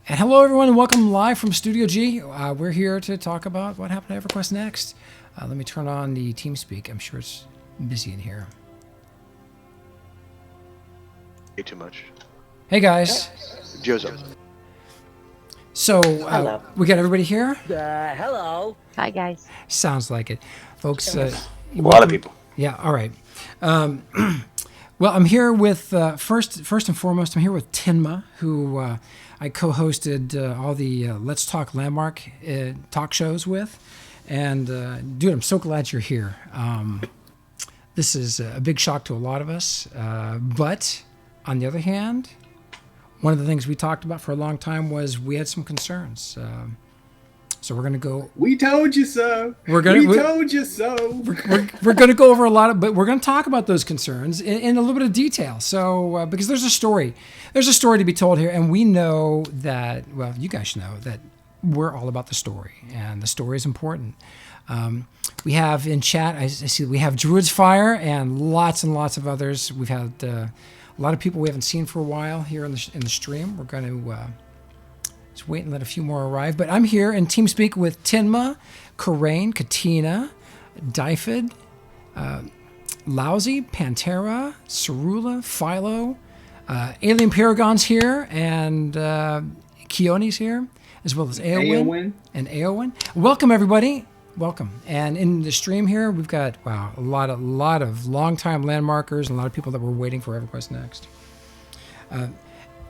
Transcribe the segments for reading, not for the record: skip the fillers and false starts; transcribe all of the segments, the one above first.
And hello, everyone, and welcome live from Studio G. We're here to talk about what happened to EverQuest Next. Let me turn on the TeamSpeak. I'm sure it's busy in here. Way too much. Hey, guys. Joseph. So, we got everybody here? Hello. Hi, guys. Sounds like it. Folks, A lot of people. Yeah, all right. Well, I'm here with, first and foremost, I'm here with Tenma, who I co-hosted all the Let's Talk Landmark talk shows with. And, dude, I'm so glad you're here. This is a big shock to a lot of us. But, on the other hand, one of the things we talked about for a long time was we had some concerns. So we're going to go... We told you so. We told you so. We're going to go over a lot of... But we're going to talk about those concerns in a little bit of detail. So, because there's a story. There's a story to be told here. And we know that... Well, you guys know that we're all about the story. And the story is important. We have in chat... I see we have Druid's Fire and lots of others. We've had a lot of people we haven't seen for a while here in the stream. We're going to... Just wait and let a few more arrive. But I'm here in TeamSpeak with Tenma, Karrane, Katinna, Dyfydd, Laozee, Pantera, Cerula, Philo, Alien Paragon's here, and Keone's here, as well as Eowyn. And Eowyn. Welcome, everybody. Welcome. And in the stream here, we've got, wow, a lot of long-time landmarkers and a lot of people that were waiting for EverQuest Next.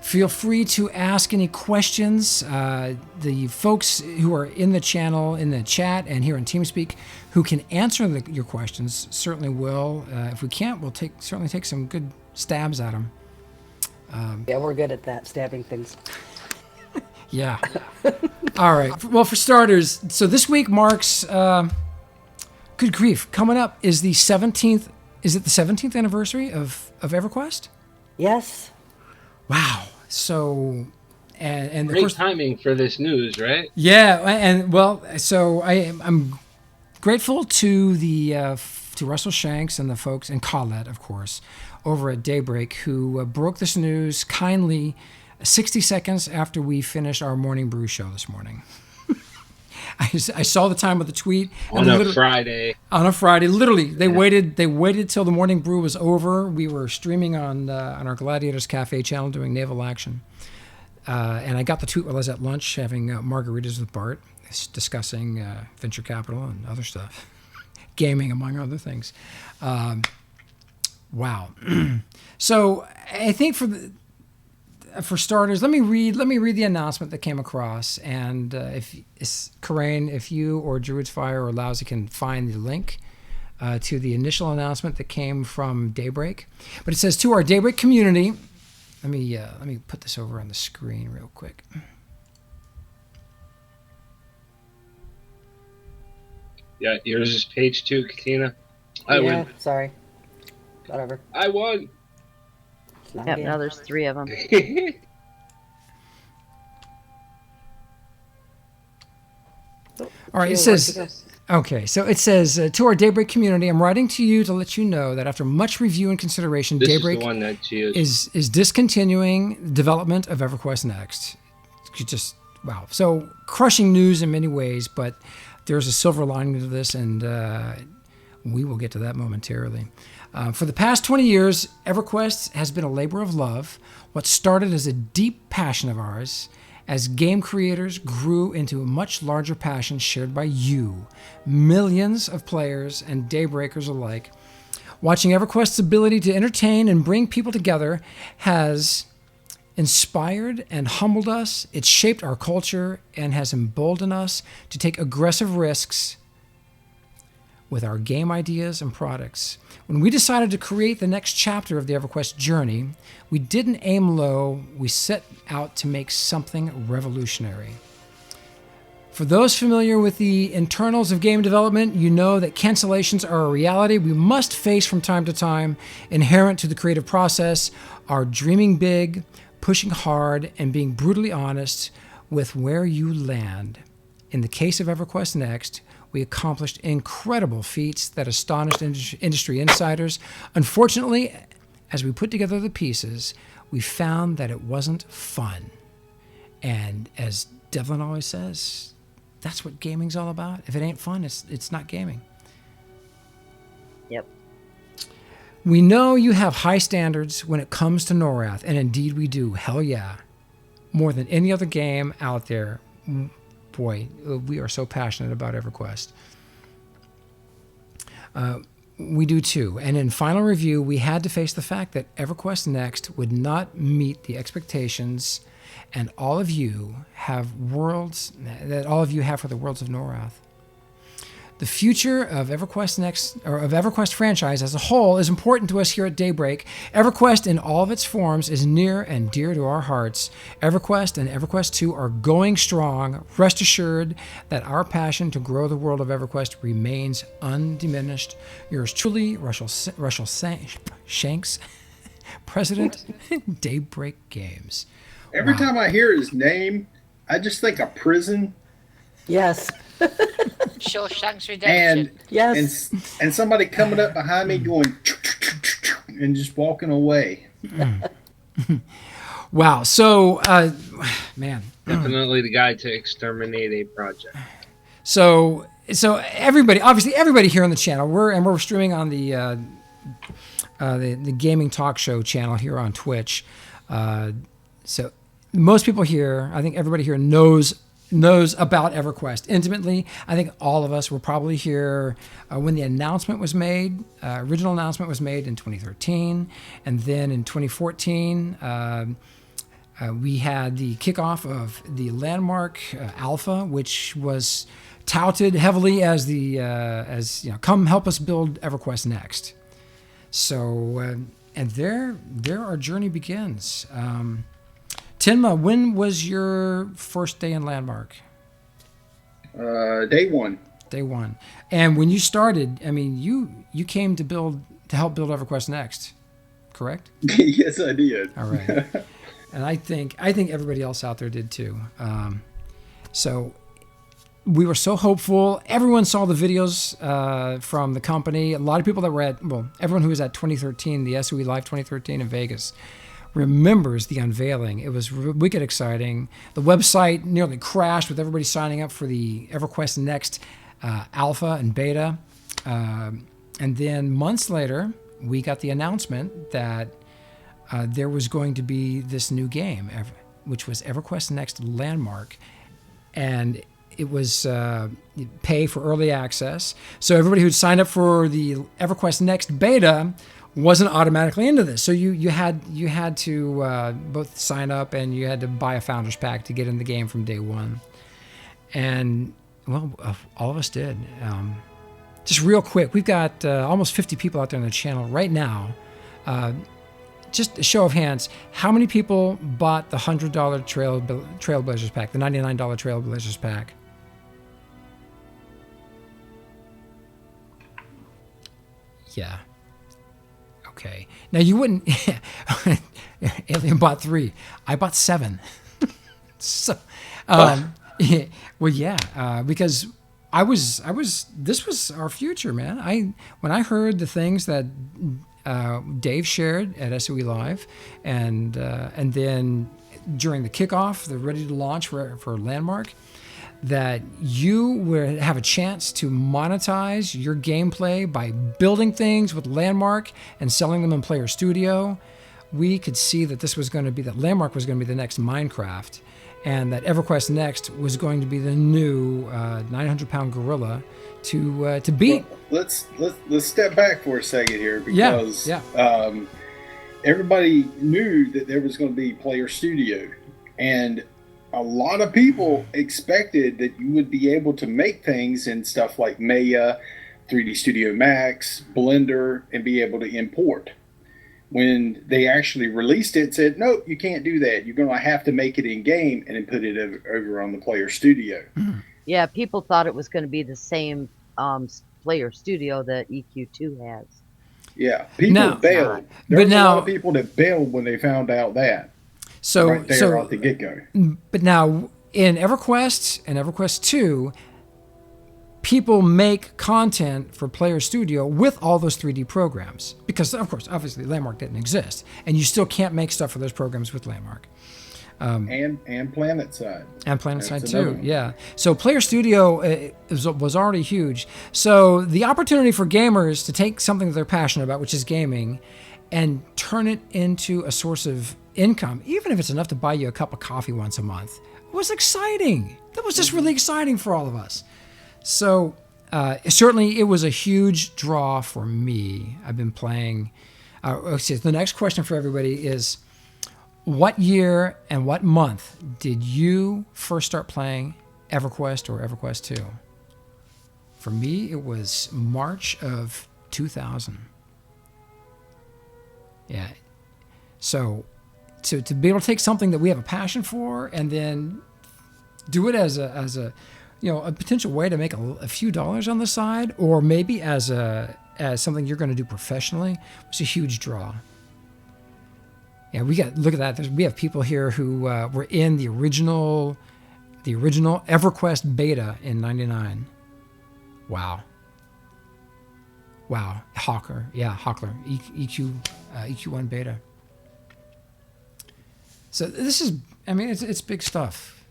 Feel free to ask any questions. The folks who are in the channel, in the chat, and here in TeamSpeak, who can answer your questions certainly will. If we can't, we'll certainly take some good stabs at them. Yeah, we're good at that, stabbing things. Yeah. All right. Well, for starters, so this week marks, good grief, coming up is the 17th, is it the 17th anniversary of EverQuest? Yes. Wow. So, and great timing for this news, right? Yeah, and well, so I'm grateful to to Russell Shanks and the folks, and Colette, of course, over at Daybreak, who broke this news kindly 60 seconds after we finished our Morning Brew show this morning. I saw the time of the tweet on a Friday. On a Friday, literally, they waited till the Morning Brew was over. We were streaming on our Gladiators Cafe channel doing naval action, and I got the tweet while I was at lunch having margaritas with Bart, discussing venture capital and other stuff, gaming among other things. Wow. So I think for starters, let me read the announcement that came across, and if Karrane, if you or Druid's Fire or Laozee can find the link to the initial announcement that came from Daybreak, but it says, to our Daybreak community. Let me put this over on the screen real quick. Yeah, yours is page 2, Katinna. I win. Sorry. Whatever. I won. Yep, now there's 3 of them. All right, it says, okay, so it says, to our Daybreak community, I'm writing to you to let you know that after much review and consideration, Daybreak is the one that she is discontinuing development of EverQuest Next. Just, wow. So, crushing news in many ways, but there's a silver lining to this, and we will get to that momentarily. For the past 20 years, EverQuest has been a labor of love. What started as a deep passion of ours, as game creators, grew into a much larger passion shared by you, millions of players and daybreakers alike. Watching EverQuest's ability to entertain and bring people together has inspired and humbled us. It's shaped our culture and has emboldened us to take aggressive risks with our game ideas and products. When we decided to create the next chapter of the EverQuest journey, we didn't aim low. We set out to make something revolutionary. For those familiar with the internals of game development, you know that cancellations are a reality we must face from time to time. Inherent to the creative process are dreaming big, pushing hard, and being brutally honest with where you land. In the case of EverQuest Next, we accomplished incredible feats that astonished industry insiders. Unfortunately, as we put together the pieces, we found that it wasn't fun. And as Devlin always says, that's what gaming's all about. If it ain't fun, it's not gaming. Yep. We know you have high standards when it comes to NORAD, and indeed we do. Hell yeah. More than any other game out there. Boy, we are so passionate about EverQuest. We do too. And in final review, we had to face the fact that EverQuest Next would not meet the expectations and all of you have for the worlds of Norath. The future of EverQuest Next, or of EverQuest franchise as a whole, is important to us here at Daybreak. EverQuest in all of its forms is near and dear to our hearts. EverQuest and EverQuest 2 are going strong. Rest assured that our passion to grow the world of EverQuest remains undiminished. Yours truly, Russell Shanks, President, Daybreak Games. Every time I hear his name, I just think of prison. Yes. Shanks Redemption. Yes. And somebody coming up behind me going and just walking away. Wow. So, man. Definitely the guy to exterminate a project. So everybody here on the channel, we're streaming on the gaming talk show channel here on Twitch. So most people here, I think everybody here knows about EverQuest intimately. I think all of us were probably here when the announcement was made. Original announcement was made in 2013, and then in 2014 we had the kickoff of the Landmark Alpha, which was touted heavily as come help us build EverQuest Next. So and there our journey begins. Tenma, when was your first day in Landmark? Day one. Day one. And when you started, I mean, you came to help build EverQuest Next, correct? Yes, I did. All right. And I think everybody else out there did too. So we were so hopeful. Everyone saw the videos from the company. A lot of people that were everyone who was at 2013, the SOE Live 2013 in Vegas, remembers the unveiling. It was wicked exciting. The website nearly crashed with everybody signing up for the EverQuest Next alpha and beta. And then months later, we got the announcement that there was going to be this new game, which was EverQuest Next Landmark. And it was pay for early access. So everybody who'd signed up for the EverQuest Next beta wasn't automatically into this. So you had to both sign up and you had to buy a founder's pack to get in the game from day one. And well, all of us did. Just real quick, we've got almost 50 people out there on the channel right now. Just a show of hands, how many people bought the $100 Trailblazers pack, the $99 Trailblazers pack? Yeah. Okay. Now you wouldn't. Alien bought 3. I bought 7. So, yeah, well, yeah, because I was. This was our future, man. When I heard the things that Dave shared at SOE Live, and then during the kickoff, the ready to launch for Landmark, that you would have a chance to monetize your gameplay by building things with Landmark and selling them in Player Studio. We could see that that Landmark was going to be the next Minecraft, and that EverQuest Next was going to be the new 900-pound gorilla to beat. Well, let's step back for a second here, because yeah. Everybody knew that there was going to be Player Studio, and a lot of people expected that you would be able to make things in stuff like Maya, 3D Studio Max, Blender, and be able to import. When they actually released it, said, nope, you can't do that. You're going to have to make it in-game and then put it over on the Player Studio. Yeah, people thought it was going to be the same Player Studio that EQ2 has. Yeah, people bailed. There was a lot of people that bailed when they found out that. So, right there at the get-go. But now in EverQuest and EverQuest 2, people make content for Player Studio with all those 3D programs, because of course, obviously Landmark didn't exist, and you still can't make stuff for those programs with Landmark. And Planet Side. And Planet That's Side another too, one. yeah. So Player Studio was already huge. So the opportunity for gamers to take something that they're passionate about, which is gaming, and turn it into a source of income, even if it's enough to buy you a cup of coffee once a month, was exciting. That was just really exciting for all of us. So certainly it was a huge draw for me. I've been playing. The next question for everybody is, what year and what month did you first start playing EverQuest or EverQuest 2? For me, it was March of 2000. Yeah. So to be able to take something that we have a passion for and then do it as a potential way to make a few dollars on the side, or maybe as something you're going to do professionally, was a huge draw. Yeah, look at that. We have people here who were in the original EverQuest beta in '99. Wow. Hawker, EQ1 beta. So this is, it's big stuff.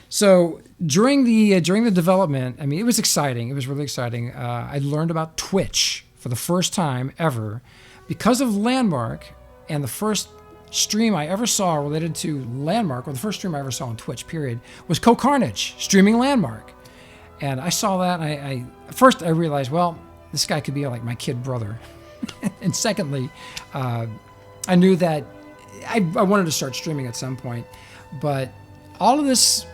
So during the development, it was exciting. It was really exciting. I learned about Twitch for the first time ever because of Landmark, and the first stream I ever saw related to Landmark, or the first stream I ever saw on Twitch, period, was Carnage streaming Landmark. And I saw that, and at first I realized, well, this guy could be like my kid brother. And secondly, I knew that I wanted to start streaming at some point. But all of this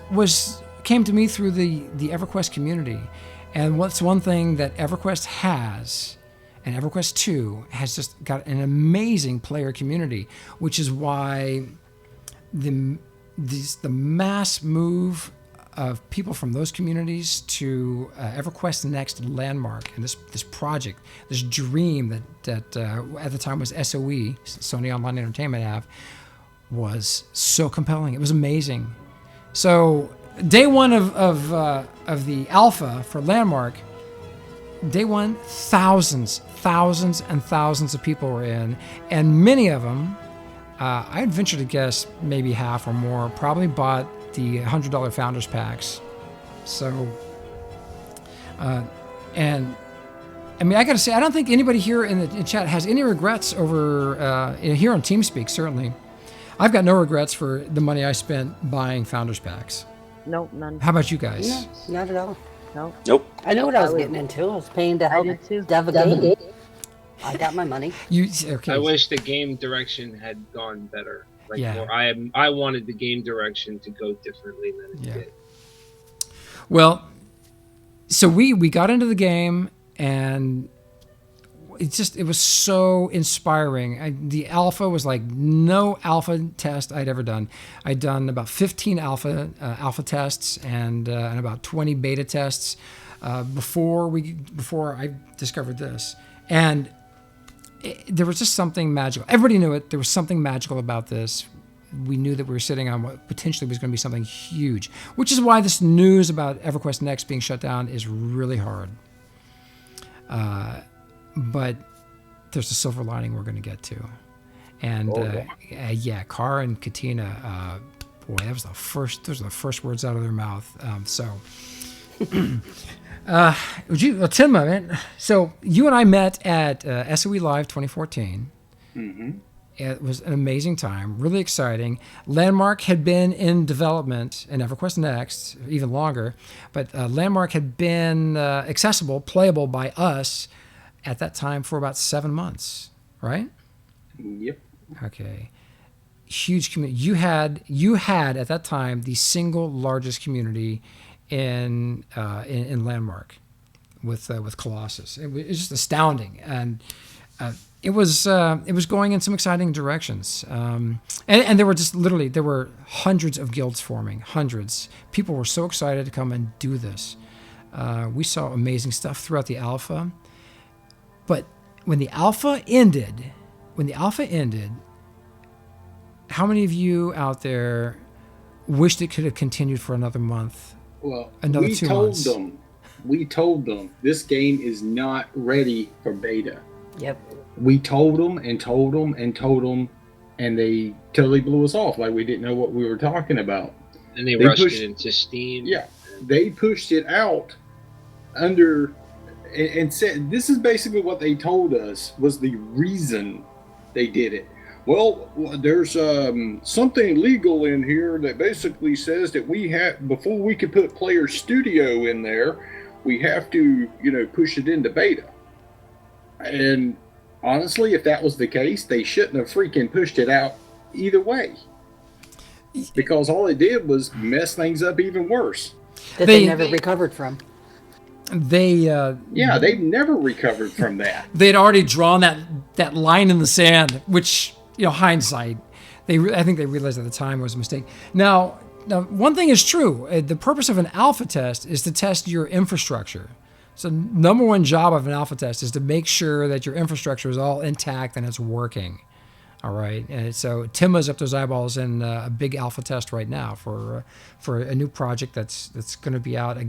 came to me through the EverQuest community. And what's one thing that EverQuest has, and EverQuest 2 has just got an amazing player community, which is why the mass move of people from those communities to EverQuest Next Landmark, and this project, this dream that at the time was SOE, Sony Online Entertainment have, was so compelling. It was amazing. So day one of the alpha for Landmark, day one, thousands and thousands of people were in, and many of them, I'd venture to guess maybe half or more, probably bought the $100 Founders Packs. So, and I gotta say, I don't think anybody here in the chat has any regrets over, here on TeamSpeak, certainly. I've got no regrets for the money I spent buying Founders Packs. Nope, none. How about you guys? No, not at all. No. Nope. I know what I was getting into. I was paying to help dev a game. I got my money. I wish the game direction had gone better. Yeah. Or I wanted the game direction to go differently than it did. Well, so we got into the game, and it was so inspiring. The alpha was like no alpha test I'd ever done. I'd done about 15 alpha tests and about 20 beta tests before I discovered this. And there was just something magical. Everybody knew it. There was something magical about this. We knew that we were sitting on what potentially was going to be something huge, which is why this news about EverQuest Next being shut down is really hard. But there's a silver lining we're going to get to. And Karrane and Katinna, boy, those are the first words out of their mouth. Tenma, man. So you and I met at SOE Live 2014. Mm-hmm. It was an amazing time, really exciting. Landmark had been in development, and EverQuest Next even longer, but Landmark had been accessible, playable by us at that time for about 7 months, right? Yep. Okay. Huge community. You had at that time the single largest community in Landmark with Colossus. It was just astounding, and it was going in some exciting directions. And there were hundreds of guilds forming, hundreds. People were so excited to come and do this. We saw amazing stuff throughout the alpha, but when the alpha ended, how many of you out there wished it could have continued for another month? Well, another we 2 told months. We told them this game is not ready for beta. Yep. We told them and told them and told them and they totally blew us off like we didn't know what we were talking about. And they rushed it into Steam. Yeah, they pushed it out under and said this is basically what they told us was the reason they did it. Well, there's something legal in here that basically says that we have, before we can put Player Studio in there, we have to, push it into beta. And honestly, if that was the case, they shouldn't have freaking pushed it out either way. Because all it did was mess things up even worse. That they never recovered from. They've never recovered from that. They'd already drawn that line in the sand, which, hindsight, I think they realized at the time was a mistake. Now, one thing is true. The purpose of an alpha test is to test your infrastructure. So number one job of an alpha test is to make sure that your infrastructure is all intact and it's working. All right. And so Tenma's up those eyeballs in a big alpha test right now for a new project that's going to be out. I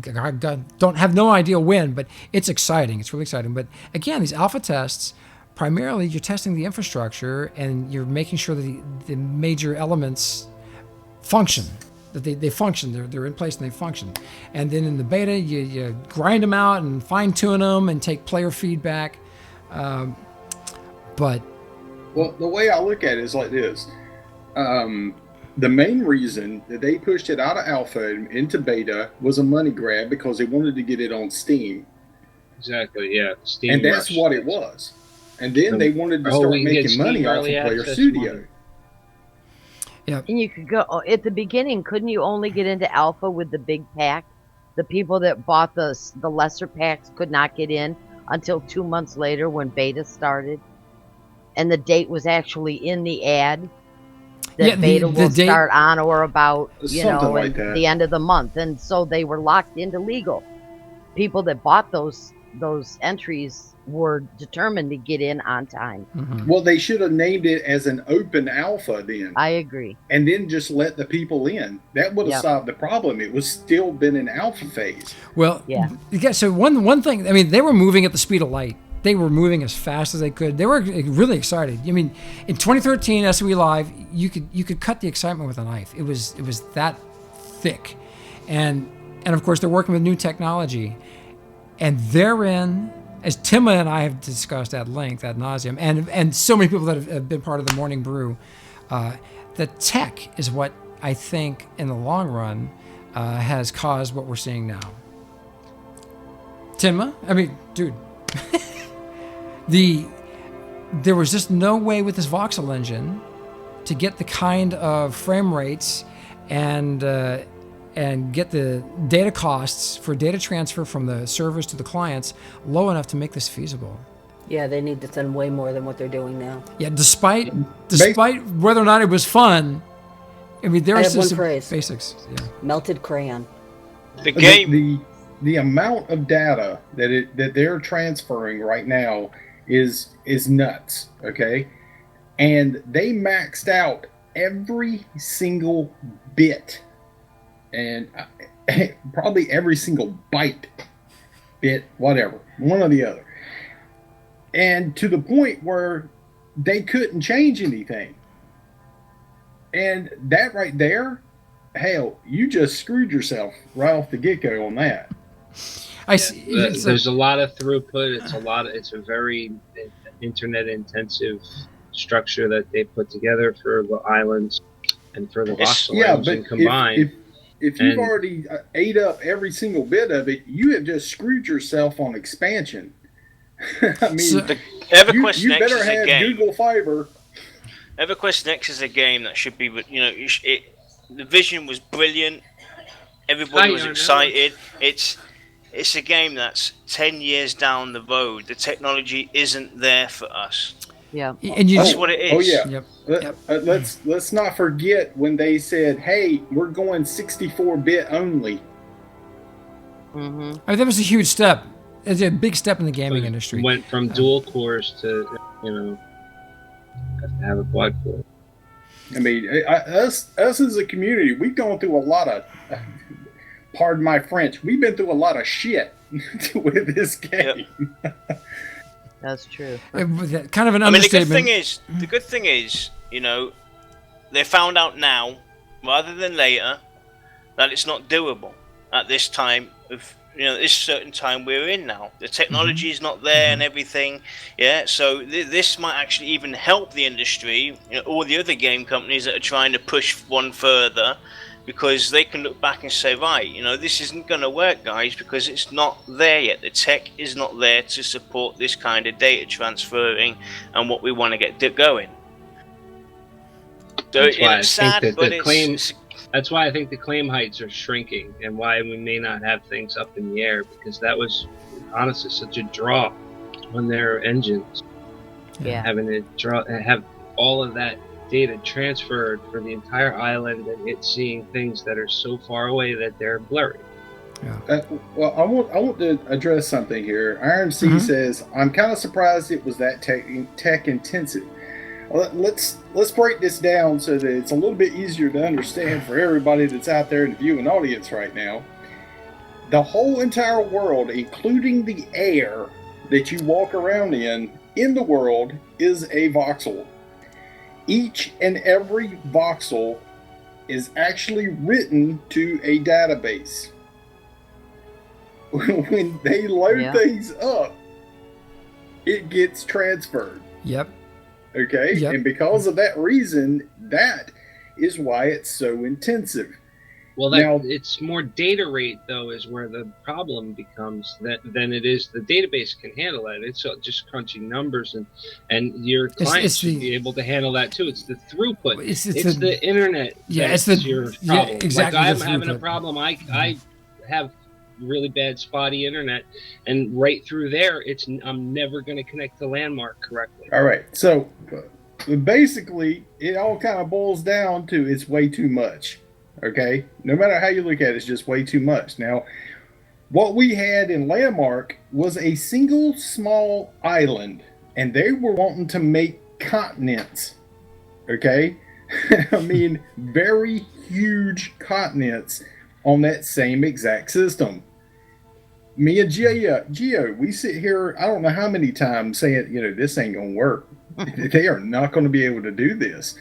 don't have no idea when, but it's exciting. It's really exciting. But again, these alpha tests, primarily you're testing the infrastructure and you're making sure that the major elements function, that they function. They're in place and they function. And then in the beta, you grind them out and fine tune them and take player feedback. Well, the way I look at it is like this. The main reason that they pushed it out of alpha and into beta was a money grab because they wanted to get it on Steam. Exactly, yeah. Steam and that's rush. what it was. And then they wanted to start making money off of Player Studio. Yeah. And you could go at the beginning. Couldn't you only get into alpha with the big pack? The people that bought the lesser packs could not get in until 2 months later when beta started. And the date was actually in the ad that beta will start on or about, the end of the month. And so they were locked into legal. People that bought those entries were determined to get in on time. Mm-hmm. Well, they should have named it as an open alpha then. I agree. And then just let the people in. That would have solved the problem. It was still been an alpha phase. Well, yeah. So one thing, they were moving at the speed of light. They were moving as fast as they could. They were really excited. In 2013 SOE Live, you could cut the excitement with a knife. It was that thick, and of course they're working with new technology, and therein, as Tenma and I have discussed at length, ad nauseum, and so many people that have been part of the Morning Brew, the tech is what I think in the long run has caused what we're seeing now. Tenma, dude. There was just no way with this voxel engine to get the kind of frame rates and get the data costs for data transfer from the servers to the clients low enough to make this feasible. Yeah, they need to send way more than what they're doing now. Yeah, despite whether or not it was fun, there are some basics. Yeah. Melted crayon. The game. The amount of data that they're transferring right now is nuts, okay? And they maxed out every single bit and probably every single byte, bit, whatever, one or the other. And to the point where they couldn't change anything. And that right there, hell, you just screwed yourself right off the get-go on that. There's a lot of throughput. It's a very internet intensive structure that they put together for the islands and for the voxel engine combined. If you've already ate up every single bit of it, you have just screwed yourself on expansion. The EverQuest you Next better is have a game. Google Fiber. EverQuest Next is a game that should be, the vision was brilliant. Everybody was excited. It's a game that's 10 years down the road. The technology isn't there for us. Yeah, and that's what it is. Oh yeah. Yep. Let's not forget when they said, "Hey, we're going 64-bit only." Mm-hmm. That was a huge step. It's a big step in the gaming industry. Went from dual cores to have to have a quad core. Us as a community, we've gone through a lot of. Pardon my French. We've been through a lot of shit with this game. That's true. Kind of an understatement. The good thing is, they found out now, rather than later, that it's not doable at this time of this certain time we're in now. The technology is not there and everything. Yeah, so this might actually even help the industry, all the other game companies that are trying to push one further, because they can look back and say, right, this isn't going to work, guys, because it's not there yet. The tech is not there to support this kind of data transferring and what we want to get going. So it's sad, but that's why I think the claim heights are shrinking, and why we may not have things up in the air, because that was honestly such a draw on their engines. Yeah. Having to have all of that data transferred for the entire island, and it seeing things that are so far away that they're blurry. Yeah. Well, I want to address something here. Iron C says, I'm kind of surprised it was that tech intensive. Let's break this down so that it's a little bit easier to understand for everybody that's out there in the viewing audience right now. The whole entire world, including the air that you walk around in the world, is a voxel. Each and every voxel is actually written to a database. When they load things up, it gets transferred. Yep. Okay? Yep. And because of that reason, that is why it's so intensive. Well, now, it's more data rate, though, is where the problem becomes than it is the database can handle it. It's just crunching numbers, and your client should be able to handle that, too. It's the throughput. It's the internet that's your problem. Yeah, exactly. Like, I'm having a problem. I have really bad spotty internet, and right through there, I'm never going to connect to Landmark correctly. All right. So, basically, it all kind of boils down to it's way too much. Okay, no matter how you look at it, it's just way too much. Now, what we had in Landmark was a single small island, and they were wanting to make continents. Okay, I mean, very huge continents on that same exact system. Me and Geo, we sit here, I don't know how many times saying, this ain't gonna work. They are not going to be able to do this.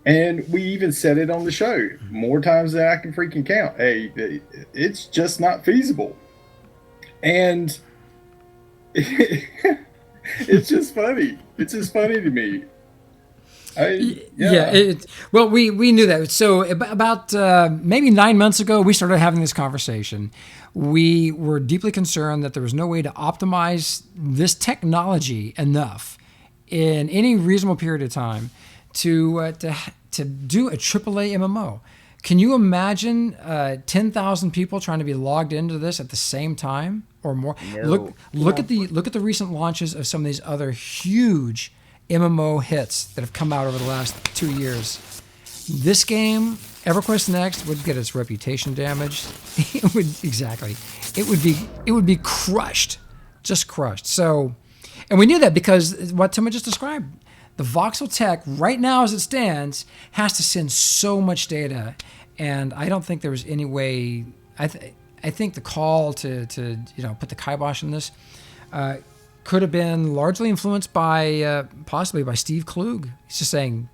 And we even said it on the show more times than I can freaking count. Hey, it's just not feasible. And it's just funny. It's just funny to me. Well, we knew that. So about maybe 9 months ago, we started having this conversation. We were deeply concerned that there was no way to optimize this technology enough in any reasonable period of time to do a AAA MMO. Can you imagine 10,000 people trying to be logged into this at the same time or more? No. Look at the recent launches of some of these other huge MMO hits that have come out over the last 2 years. This game, EverQuest Next, would get its reputation damaged. It would be crushed, just crushed. So, and we knew that because what Tenma just described. The voxel tech, right now as it stands, has to send so much data, and I don't think there was any way. I think the call to put the kibosh on this could have been largely influenced by possibly by Steve Klug. He's just saying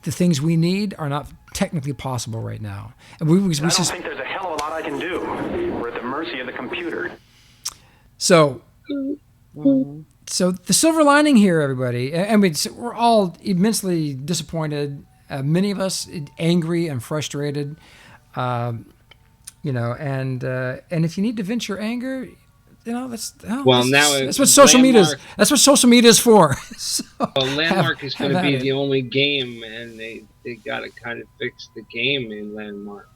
the things we need are not technically possible right now, and I don't think there's a hell of a lot I can do. We're at the mercy of the computer. So. So the silver lining here, everybody, I mean, we're all immensely disappointed. Many of us angry and frustrated, and if you need to vent your anger, that's what social media is. That's what social media is for. So, Landmark is going to be the only game, and they got to kind of fix the game in Landmark.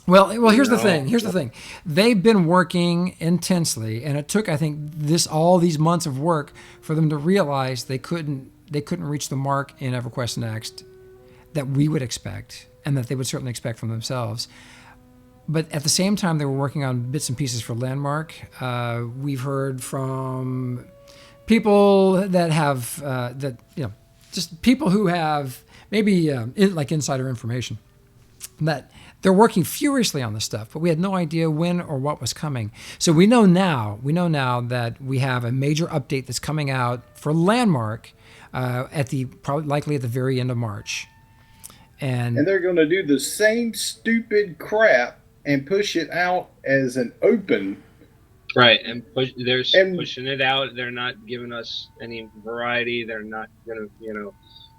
Well, here's the thing. They've been working intensely, and it took, I think, all these months of work for them to realize they couldn't reach the mark in EverQuest Next that we would expect, and that they would certainly expect from themselves. But at the same time, they were working on bits and pieces for Landmark. We've heard from people that have just people who have maybe like insider information that they're working furiously on this stuff, but we had no idea when or what was coming. So we know now that we have a major update that's coming out for Landmark probably likely at the very end of March. And they're going to do the same stupid crap and push it out as an open. Right, and pushing it out. They're not giving us any variety. They're not going to,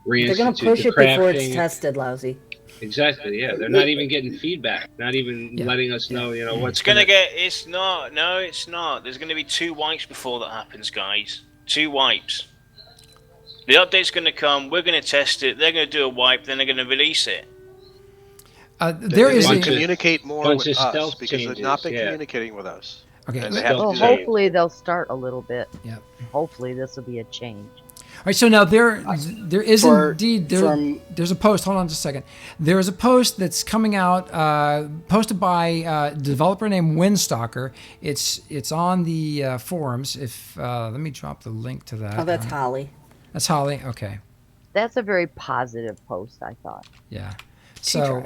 reinstitute They're going to push it crafting. before it's tested, Laozee. Exactly. Yeah, they're not even getting feedback. Not even letting us know. What's going to get. It's not. No, it's not. There's going to be 2 wipes before that happens, guys. 2 wipes. The update's going to come. We're going to test it. They're going to do a wipe. Then they're going to release it. They communicate more with us because they've not been communicating with us. Okay. Well, hopefully they'll start a little bit. Yeah. Hopefully this will be a change. All right. So now there is indeed there's a post. Hold on just a second. There is a post that's coming out, posted by a developer named Windstalker. It's on the forums. If let me drop the link to that. Oh, that's Holly. That's Holly. Okay. That's a very positive post, I thought. Yeah. So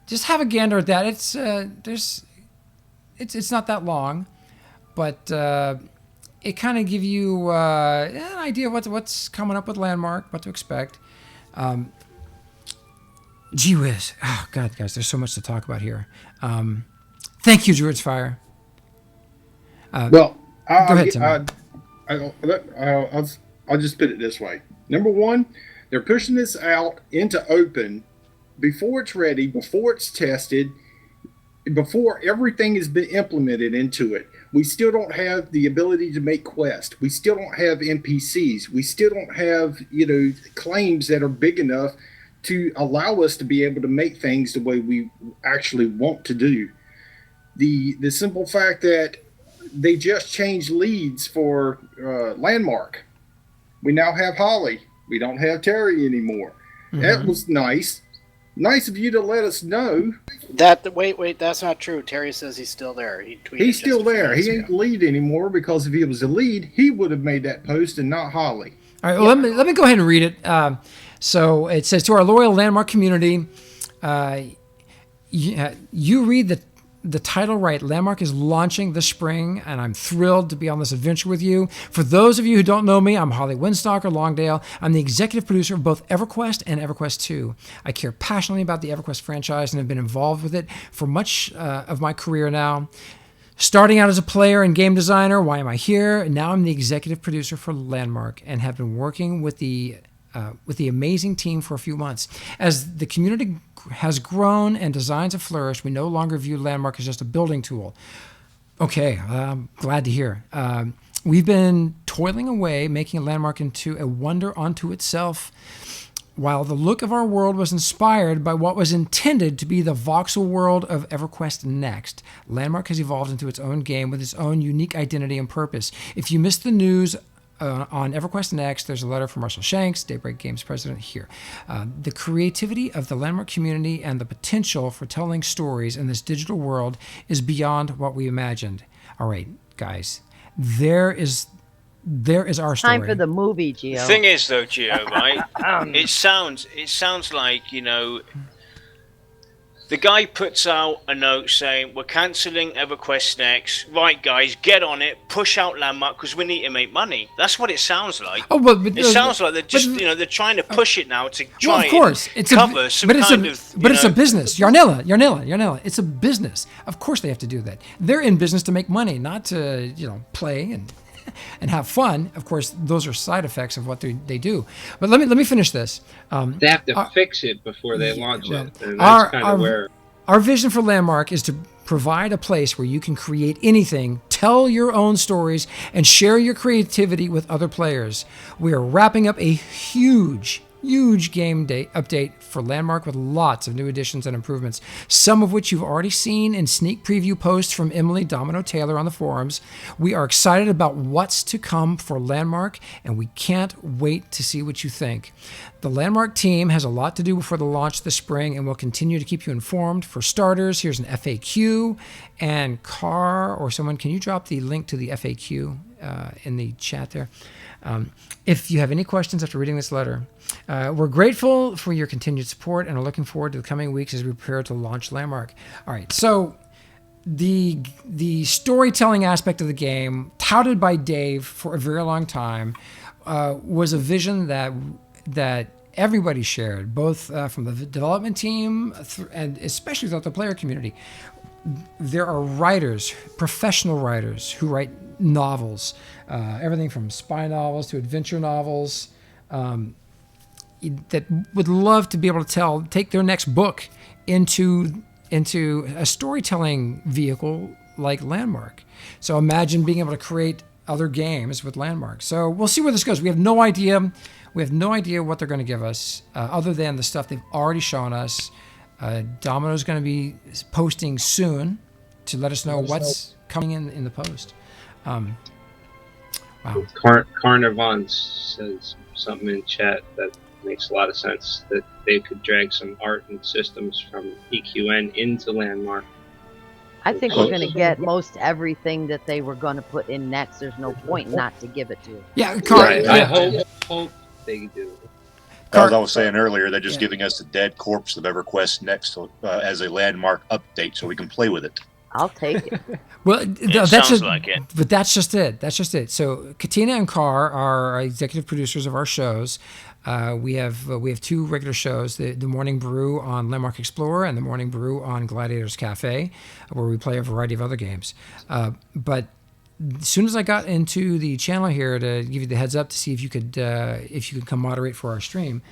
just have a gander at that. It's not that long, but it kind of give you an idea of what's coming up with Landmark, what to expect. Gee whiz. Oh, God, guys, there's so much to talk about here. Thank you, George Fire. Go ahead, Tim. I'll just put it this way. Number one, they're pushing this out into open before it's ready, before it's tested, before everything has been implemented into it. We still don't have the ability to make quests. We still don't have NPCs. We still don't have, claims that are big enough to allow us to be able to make things the way we actually want to do. The simple fact that they just changed leads for Landmark. We now have Holly. We don't have Terry anymore. Mm-hmm. That was nice. Nice of you to let us know. Wait, that's not true. Terry says he's still there. He's still there. He ain't the lead anymore, because if he was the lead, he would have made that post and not Holly. All right, well, let me go ahead and read it. So it says, to our loyal Landmark community, you read the title right. Landmark is launching this spring, and I'm thrilled to be on this adventure with you. For those of you who don't know me, I'm Holly Windstalker Longdale. I'm the executive producer of both EverQuest and EverQuest 2. I care passionately about the EverQuest franchise and have been involved with it for much of my career now. Starting out as a player and game designer, why am I here? And now I'm the executive producer for Landmark and have been working with the amazing team for a few months. As the community has grown and designs have flourished, we no longer view Landmark as just a building tool. Okay, I'm glad to hear. We've been toiling away, making Landmark into a wonder unto itself. While the look of our world was inspired by what was intended to be the voxel world of EverQuest Next, Landmark has evolved into its own game with its own unique identity and purpose. If you missed the news on EverQuest Next, there's a letter from Marshall Shanks, Daybreak Games president, here. The creativity of the Landmark community and the potential for telling stories in this digital world is beyond what we imagined. All right, guys, there is our story. Time for the movie, Gio. The thing is, though, Gio, right? It sounds like, the guy puts out a note saying, we're cancelling EverQuest Next. Right, guys, get on it. Push out Landmark because we need to make money. That's what it sounds like. Oh, but it sounds like they're just, they're trying to push it now to try of course. and cover some kind of... But it's a business. Yarnila. It's a business. Of course they have to do that. They're in business to make money, not to, play and have fun. Of course, those are side effects of what they do. But let me finish this. They have to fix it before they launch it. And that's kind of where our vision for Landmark is to provide a place where you can create anything, tell your own stories, and share your creativity with other players. We are wrapping up a huge game day update for Landmark with lots of new additions and improvements, some of which you've already seen in sneak preview posts from Emily Domino Taylor on the forums. We are excited about what's to come for Landmark, and we can't wait to see what you think. The Landmark team has a lot to do before the launch this spring, and we'll continue to keep you informed. For starters, here's an FAQ, and someone, can you drop the link to the FAQ in the chat there? If you have any questions after reading this letter, we're grateful for your continued support and are looking forward to the coming weeks as we prepare to launch Landmark. All right, so the storytelling aspect of the game, touted by Dave for a very long time, was a vision that everybody shared, both from the development team and especially throughout the player community. There are writers, professional writers, who write novels, everything from spy novels to adventure novels, that would love to be able to take their next book into a storytelling vehicle like Landmark. So imagine being able to create other games with Landmark. So we'll see where this goes. We have no idea. We have no idea what they're going to give us, other than the stuff they've already shown us. Domino's going to be posting soon to let us know what's coming in the post. Wow. Carnarvon says something in chat that makes a lot of sense, that they could drag some art and systems from EQN into Landmark. I think we're going to get most everything that they were going to put in next. There's no point not to give it to them. Yeah, I hope they do. As I was saying earlier, they're just giving us the dead corpse of EverQuest Next as a Landmark update, so we can play with it. I'll take it. Well, sounds like it. But that's just it. That's just it. So Katinna and Karr are our executive producers of our shows. We have 2 regular shows: the Morning Brew on Landmark Explorer and the Morning Brew on Gladiators Cafe, where we play a variety of other games. But as soon as I got into the channel here to give you the heads up to see if you could come moderate for our stream,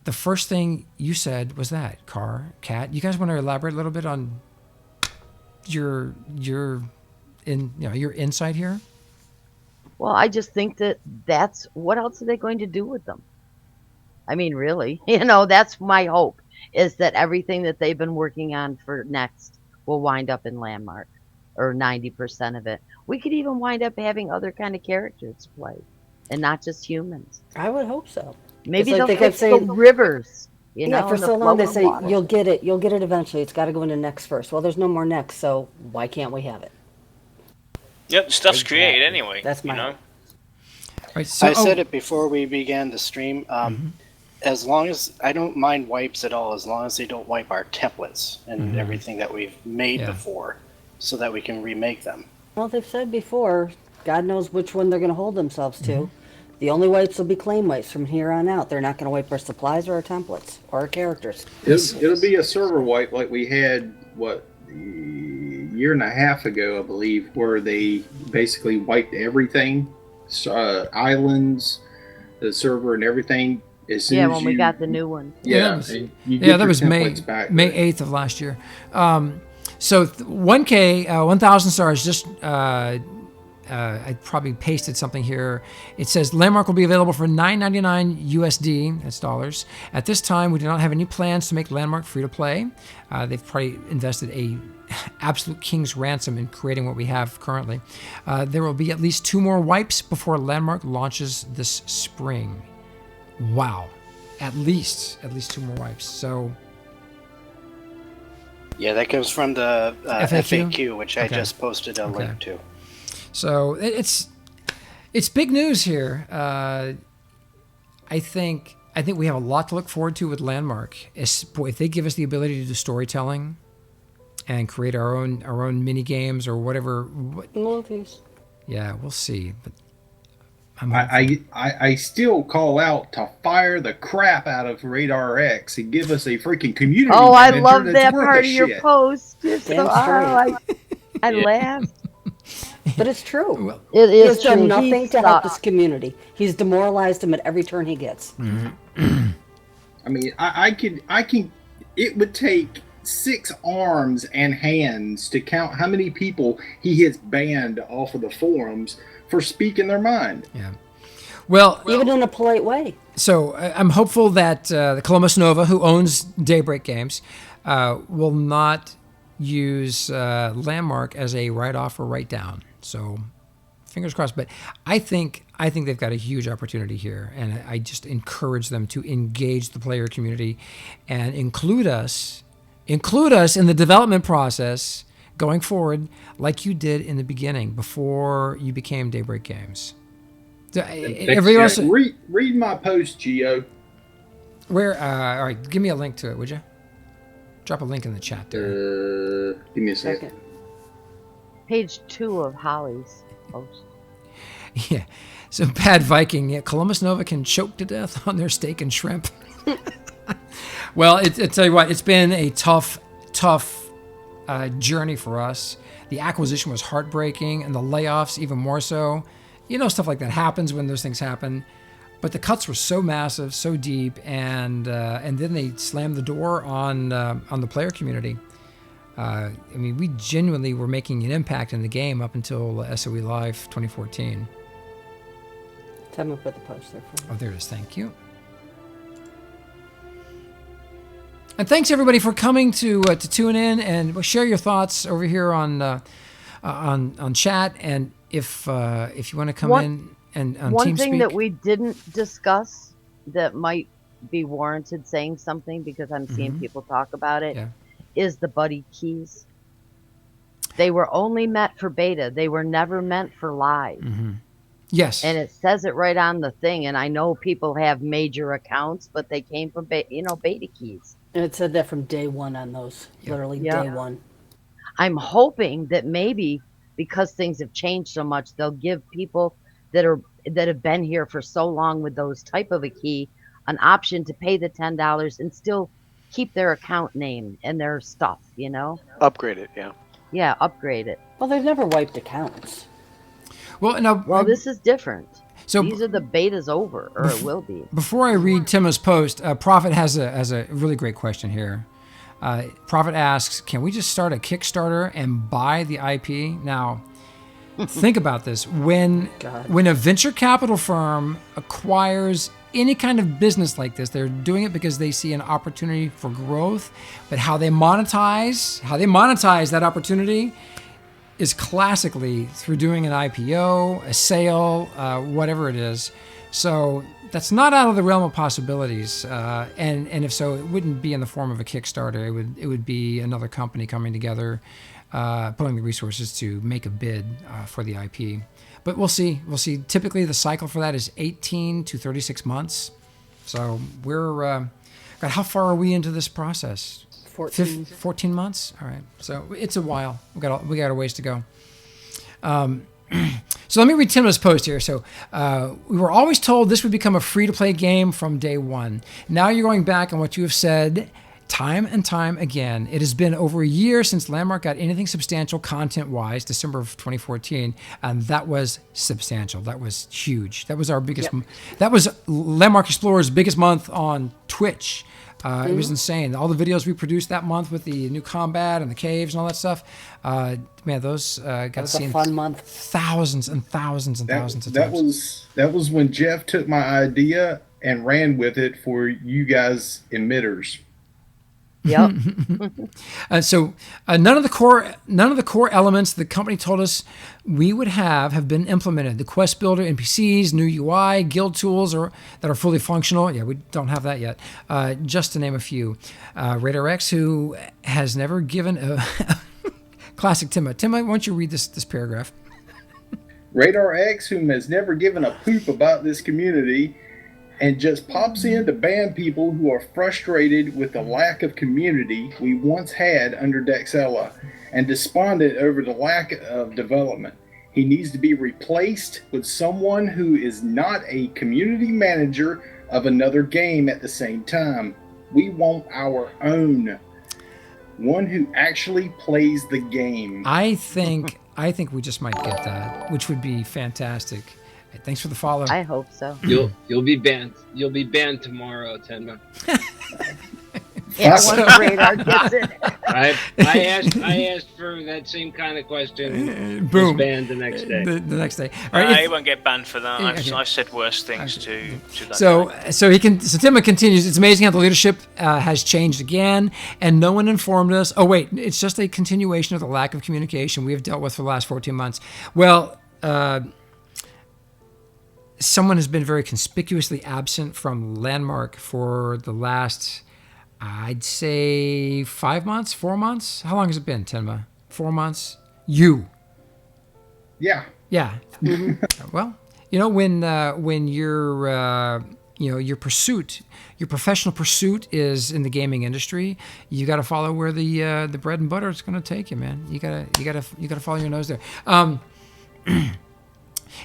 the first thing you said was that, Karr, Kat. You guys want to elaborate a little bit on your insight here? Well, I just think that's what else are they going to do with them? I mean, really, that's my hope, is that everything that they've been working on for Next will wind up in Landmark, or 90% of it. We could even wind up having other kind of characters play, and not just humans. I would hope so. Maybe they'll fix the rivers. For so long they say you'll get it eventually. It's got to go into Next first. Well, there's no more Next, so why can't we have it? Yep, stuff's created anyway. That's my Right, so, I said it before we began the stream. As long as I don't mind wipes at all, as long as they don't wipe our templates and everything that we've made before, so that we can remake them. Well, they've said before, God knows which one they're going to hold themselves to. The only wipes will be claim wipes from here on out. They're not going to wipe our supplies or our templates or our characters. It'll be a server wipe like we had, a year and a half ago, I believe, where they basically wiped everything, islands, the server, and everything. As soon as we got the new one. That was May 8th of last year. So 1K, 1,000 stars. Just I probably pasted something here. It says Landmark will be available for $9.99 USD. That's dollars. At this time, we do not have any plans to make Landmark free to play. They've probably invested a absolute king's ransom in creating what we have currently. There will be at least 2 more wipes before Landmark launches this spring. Wow, at least 2 more wipes. So yeah, that comes from the FAQ, which I just posted a link to. So it's big news here. I think we have a lot to look forward to with Landmark. If they give us the ability to do storytelling and create our own mini games or whatever. Movies. Yeah, we'll see. But I still call out to fire the crap out of Radar X and give us a freaking community. Oh, I love that part of your post. I laughed. But it's true. Well, it is. He has done nothing to help this community. He's demoralized him at every turn he gets. I mean, I can. It would take 6 arms and hands to count how many people he has banned off of the forums for speaking their mind. Yeah. Well, even in a polite way. So I'm hopeful that the Columbus Nova, who owns Daybreak Games, will not use Landmark as a write-off or write-down. So fingers crossed. But I think they've got a huge opportunity here, and I just encourage them to engage the player community and include us in the development process going forward, like you did in the beginning before you became Daybreak Games. Read my post, Gio. Where? All right, give me a link to it, would you? Drop a link in the chat there. Give me a second. Page 2 of Holly's post. Yeah. So bad Viking. Yeah, Columbus Nova can choke to death on their steak and shrimp. Well, I tell you what, it's been a tough journey for us. The acquisition was heartbreaking, and the layoffs even more so. You know, stuff like that happens when those things happen. But the cuts were so massive, so deep, and then they slammed the door on the player community. I mean, we genuinely were making an impact in the game up until SOE Live 2014. Tenma put the post there for me. Oh, there it is. Thank you. And thanks everybody for coming to tune in and share your thoughts over here on chat. And if you want to come in and on one thing TeamSpeak. that we didn't discuss that might be warranted saying something, because I'm seeing people talk about it, is the buddy keys. They were only meant for beta. They were never meant for live. Yes. And it says it right on the thing. And I know people have major accounts, but they came from beta keys. And it said that from day one on those, literally day one. I'm hoping that maybe because things have changed so much, they'll give people that have been here for so long with those type of a key an option to pay the $10 and still keep their account name and their stuff, you know? Upgrade it, yeah. Yeah, upgrade it. Well, they've never wiped accounts. Well, this is different. So these are the betas over, or it will be. Before I read Tenma's post, Prophet has a really great question here. Prophet asks, can we just start a Kickstarter and buy the IP? Now, think about this. When a venture capital firm acquires any kind of business like this, they're doing it because they see an opportunity for growth. But how they monetize that opportunity is classically through doing an IPO, a sale, whatever it is. So that's not out of the realm of possibilities. And if so, it wouldn't be in the form of a Kickstarter. It would be another company coming together, pulling the resources to make a bid for the IP. But we'll see. Typically, the cycle for that is 18 to 36 months. So we're God, how far are we into this process? 14 months. All right. So it's a while. We got a ways to go. So let me read Tenma's post here. So we were always told this would become a free-to-play game from day one. Now you're going back on what you have said time and time again. It has been over a year since Landmark got anything substantial content-wise, December of 2014, and that was substantial. That was huge. That was our biggest. That was Landmark Explorer's biggest month on Twitch. It was insane. All the videos we produced that month with the new combat and the caves and all that stuff. Man, those got seen a fun month. Thousands and thousands and thousands of times. That was when Jeff took my idea and ran with it for you guys emitters. Yep. So none of the core elements the company told us we would have been implemented. The quest builder, NPCs, new UI, guild tools that are fully functional. Yeah, we don't have that yet. Just to name a few. Radar X, who has never given a classic Tenma. Tenma, why don't you read this paragraph? Radar X, whom has never given a poop about this community, and just pops in to ban people who are frustrated with the lack of community we once had under Dexella and despondent over the lack of development. He needs to be replaced with someone who is not a community manager of another game at the same time. We want our own. One who actually plays the game. I think we just might get that, which would be fantastic. Thanks for the follow. I hope so. You'll be banned. You'll be banned tomorrow, Tenma. Yeah, once Radar gets it. I asked for that same kind of question. Boom. Banned the next day. The next day. All right, he won't get banned for that. I've said worse things to that. So Tenma continues. It's amazing how the leadership has changed again, and no one informed us. Oh wait, it's just a continuation of the lack of communication we have dealt with for the last 14 months. Well. Someone has been very conspicuously absent from Landmark for the last, I'd say, 5 months, 4 months. How long has it been, Tenma? 4 months? You? Yeah. Yeah. Well, when your pursuit, your professional pursuit is in the gaming industry, you got to follow where the bread and butter is going to take you, man. You gotta follow your nose there.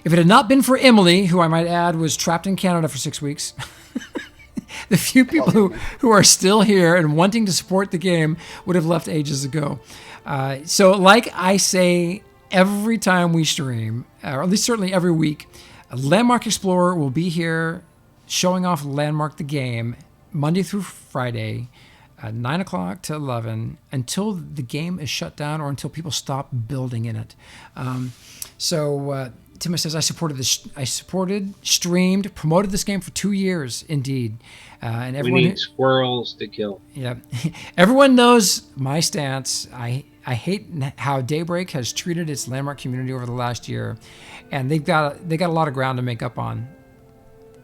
If it had not been for Emily, who I might add was trapped in Canada for 6 weeks, the few people who are still here and wanting to support the game would have left ages ago. So like I say every time we stream, or at least certainly every week, Landmark Explorer will be here showing off Landmark the game Monday through Friday, 9 o'clock to 11, until the game is shut down or until people stop building in it. Tenma says, I supported, streamed, promoted this game for 2 years, indeed. And everyone, we need squirrels to kill. Yeah. Everyone knows my stance. I hate how Daybreak has treated its Landmark community over the last year, and they got a lot of ground to make up on.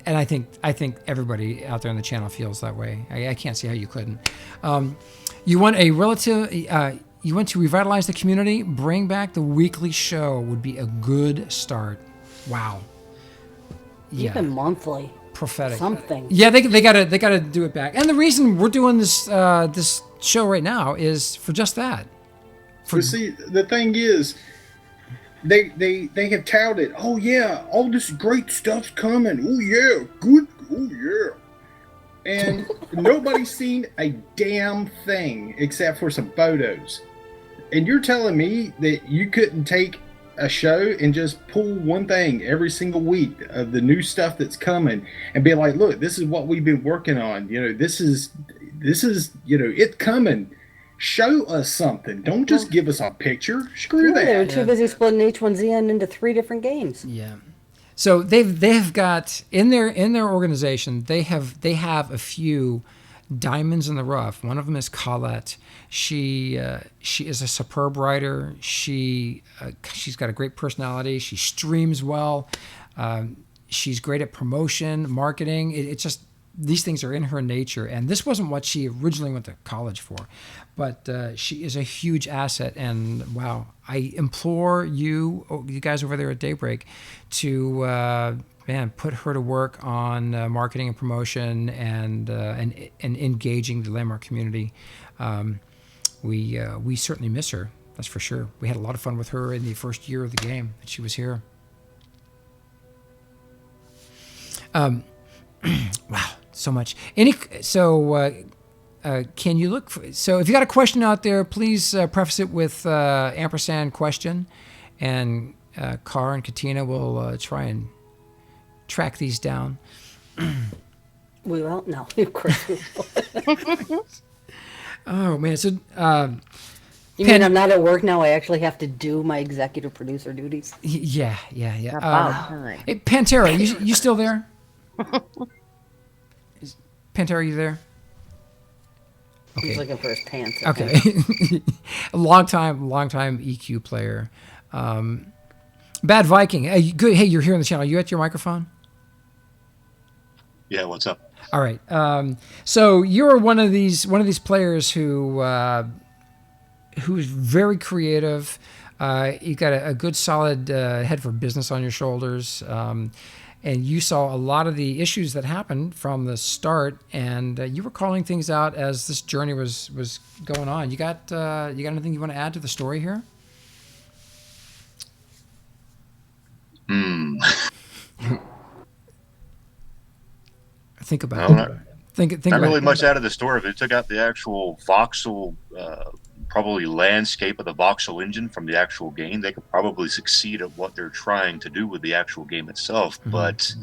And I think everybody out there on the channel feels that way. I can't see how you couldn't. You want to revitalize the community? Bring back the weekly show would be a good start. Wow. Yeah. Even monthly. Prophetic. Something. Yeah, they gotta do it back. And the reason we're doing this this show right now is for just that. See, the thing is, they have touted, oh yeah, all this great stuff's coming. Oh yeah, good. Oh yeah. And nobody's seen a damn thing except for some photos. And you're telling me that you couldn't take a show and just pull one thing every single week of the new stuff that's coming and be like, look, this is what we've been working on. This is it's coming. Show us something. Don't just give us a picture. Screw that. They were too busy splitting H1ZN into 3 different games. Yeah. So they've got in their organization, they have a few diamonds in the rough. One of them is Colette. She is a superb writer. She's got a great personality. She streams well. She's great at promotion, marketing. It's just these things are in her nature, and this wasn't what she originally went to college for. But she is a huge asset, and wow, I implore you guys over there at Daybreak to put her to work on marketing and promotion and engaging the Landmark community. We certainly miss her, that's for sure. We had a lot of fun with her in the first year of the game that she was here. Wow, so much. Can you look for, so if you got a question out there, please preface it with ampersand question, and Karrane and Katinna will try and track these down. We won't? No, of course we will. Oh, man. So, you mean I'm not at work now? I actually have to do my executive producer duties? Yeah. About time. Hey, Pantera, you still there? Pantera, are you there? Okay. He's looking for his pants. Okay. A long time EQ player. Bad Viking. Good. Hey, you're here on the channel. Are you at your microphone? Yeah, what's up? All right. So you're one of these players who's very creative. You got a good solid head for business on your shoulders. And you saw a lot of the issues that happened from the start, and you were calling things out as this journey was going on. You got anything you want to add to the story here? Think about it. Think not about really it. much out of the story. If it took out the actual voxel, probably landscape of the voxel engine from the actual game, they could probably succeed at what they're trying to do with the actual game itself. Mm-hmm. But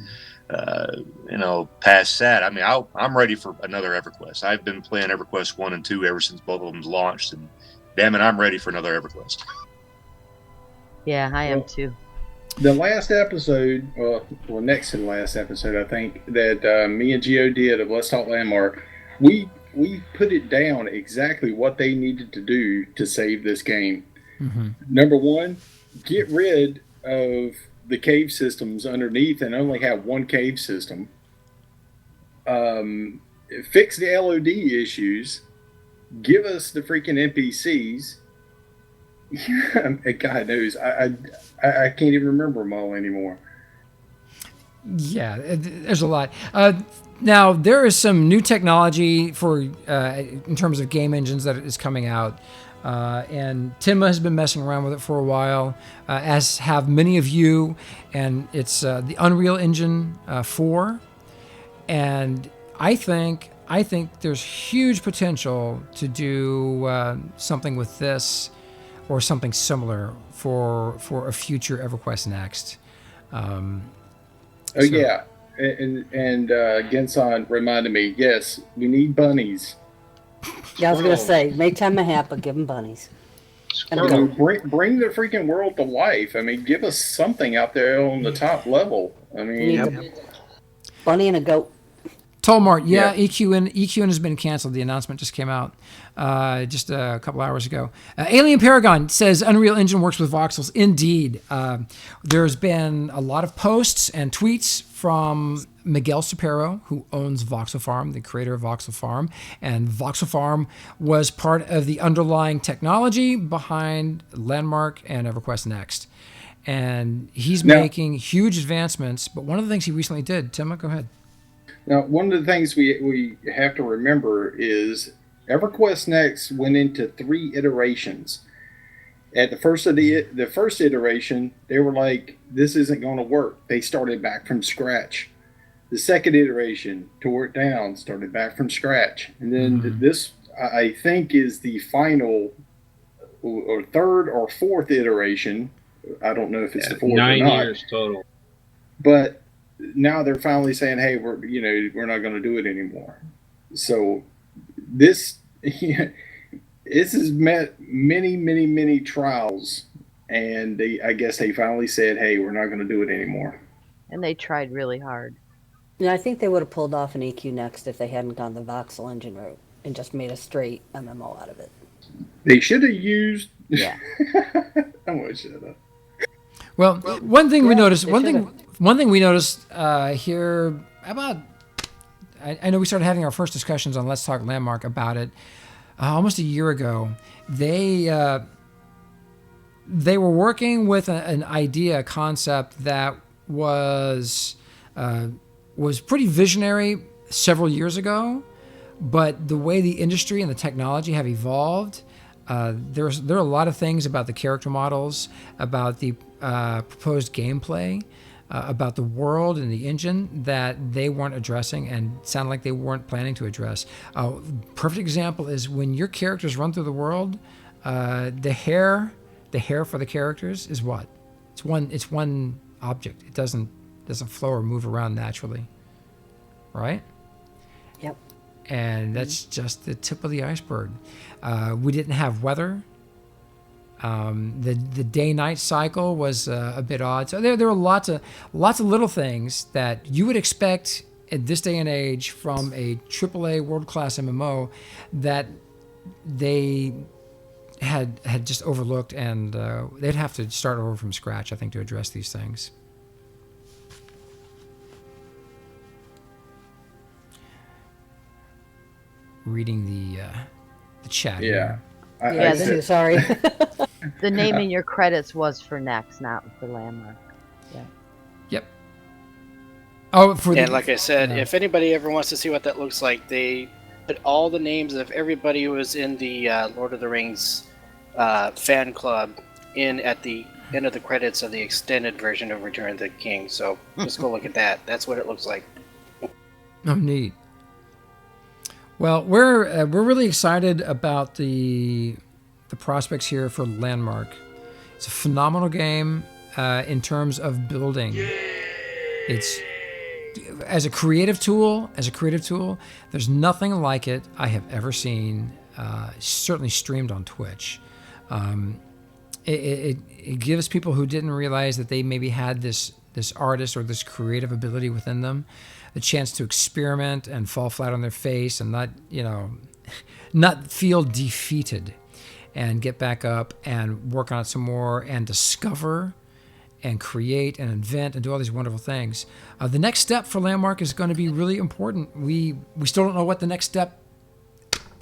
past that, I mean, I'm ready for another EverQuest. I've been playing EverQuest 1 and 2 ever since both of them launched, and damn it, I'm ready for another EverQuest. Yeah, I am too. The last episode, next to the last episode, I think, that me and Gio did of Let's Talk Landmark, we put it down exactly what they needed to do to save this game. Mm-hmm. Number one, get rid of the cave systems underneath and only have one cave system. Fix the LOD issues. Give us the freaking NPCs. God knows, I can't even remember them all anymore. Yeah, there's a lot. Now there is some new technology for in terms of game engines that is coming out. And Tenma has been messing around with it for a while, as have many of you. And it's the Unreal Engine 4. And I think there's huge potential to do something with this or something similar for a future EverQuest Next. Yeah. And Genson reminded me, yes, we need bunnies. Yeah, I was going to say, make time a hat, but give them bunnies. And bring the freaking world to life. I mean, give us something out there on the top level. I mean, bunny and a goat. Tolmart, EQN has been canceled. The announcement just came out just a couple hours ago. Alien Paragon says Unreal Engine works with voxels. Indeed. There's been a lot of posts and tweets from Miguel Cepero, who owns Voxel Farm, the creator of Voxel Farm. And Voxel Farm was part of the underlying technology behind Landmark and EverQuest Next. And he's making huge advancements. But one of the things he recently did, Tenma, go ahead. Now, one of the things we have to remember is EverQuest Next went into 3 iterations. At the first iteration, they were like, this isn't going to work. They started back from scratch. The second iteration tore it down, started back from scratch. And then this, I think, is the final or third or fourth iteration. I don't know if it's the fourth 9 or not. 9 years total. But now they're finally saying, hey, we're not going to do it anymore. So this has met many trials, and I guess they finally said, hey, we're not going to do it anymore. And they tried really hard. Yeah, I think they would have pulled off an EQ Next if they hadn't gone the voxel engine route and just made a straight MMO out of it. They should have used. Yeah. I'm going to shut up. Well, one thing we noticed. One thing we noticed here about. I know we started having our first discussions on Let's Talk Landmark about it almost a year ago. They were working with an idea, a concept that was pretty visionary several years ago, but the way the industry and the technology have evolved, there are a lot of things about the character models, about the proposed gameplay, about the world and the engine that they weren't addressing and sounded like they weren't planning to address. Perfect example is when your characters run through the world, the hair for the characters is what? It's one object. It doesn't flow or move around naturally, right? Yep. And that's just the tip of the iceberg. We didn't have weather. The day-night cycle was a bit odd. So there were lots of little things that you would expect at this day and age from a AAA world-class MMO that they had just overlooked, and they'd have to start over from scratch, I think, to address these things. Reading the chat. Yeah. Sorry. The name in your credits was for Next, not for Landmark. Yeah. Yep. Oh, like I said, if anybody ever wants to see what that looks like, they put all the names of everybody who was in the Lord of the Rings fan club in at the end of the credits of the extended version of Return of the King. So just go look at that. That's what it looks like. Oh, neat. Well, we're really excited about the prospects here for Landmark. It's a phenomenal game in terms of building. It's as a creative tool. There's nothing like it I have ever seen. Certainly streamed on Twitch. It gives people who didn't realize that they maybe had this artist or this creative ability within them the chance to experiment and fall flat on their face and not feel defeated, and get back up and work on it some more and discover and create and invent and do all these wonderful things. The next step for Landmark is going to be really important. We still don't know what the next step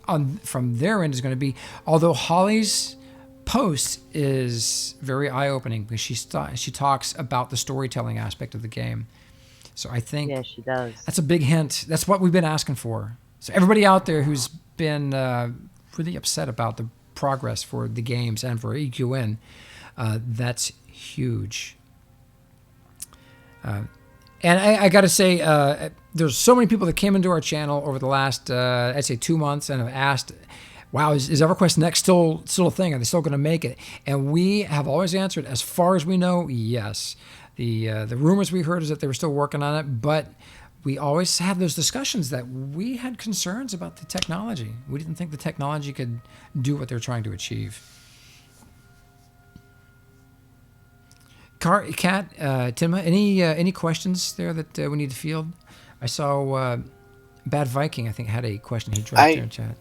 from their end is going to be, although Holly's post is very eye-opening because she talks about the storytelling aspect of the game. So I think she does. That's a big hint. That's what we've been asking for. So everybody out there who's been really upset about the progress for the games and for EQN. That's huge. And I got to say, there's so many people that came into our channel over the last, I'd say 2 months and have asked, wow, is EverQuest Next still a thing? Are they still going to make it? And we have always answered, as far as we know, yes. The rumors we heard is that they were still working on it, but we always have those discussions that we had concerns about the technology. We didn't think the technology could do what they're trying to achieve. Kat, Tenma, any questions there that we need to field? I saw Bad Viking, I think, had a question he dropped there in chat.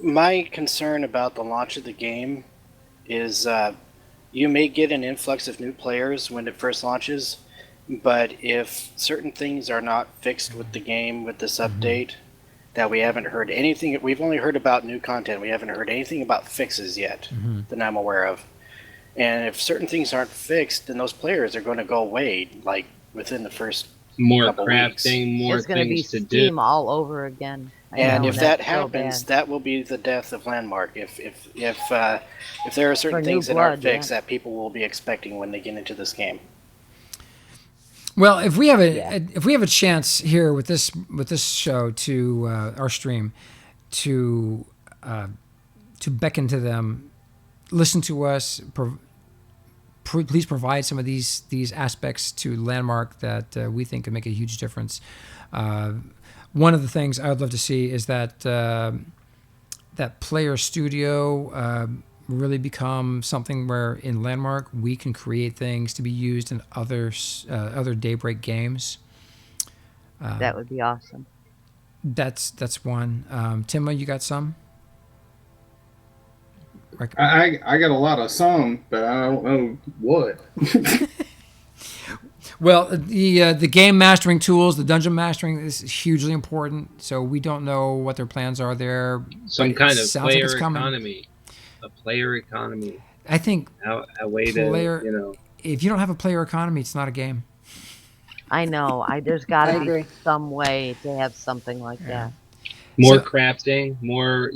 My concern about the launch of the game is you may get an influx of new players when it first launches, but if certain things are not fixed with the game, with this update, that we haven't heard anything, we've only heard about new content, we haven't heard anything about fixes yet that I'm aware of. And if certain things aren't fixed, then those players are going to go away, like, within the first couple crafting, weeks. more It's going to be things to Steam do. all over again. And if that so happens, bad. that will be the death of Landmark. If there are certain For things new that aren't blood, fixed that people will be expecting when they get into this game. Well, if we have a chance here with this show to our stream to beckon to them, listen to us, please provide some of these aspects to Landmark that we think could make a huge difference. One of the things I would love to see is that that player studio really become something where in Landmark we can create things to be used in other Daybreak games. That would be awesome. That's one. Tenma, you got some? I got a lot of some, but I don't know what. Well, the game mastering tools, the dungeon mastering is hugely important. So we don't know what their plans are there. Some kind of player economy. A player economy. I think a way to, if you don't have a player economy, it's not a game. I know. There's got to be some way to have something like that. More crafting, more,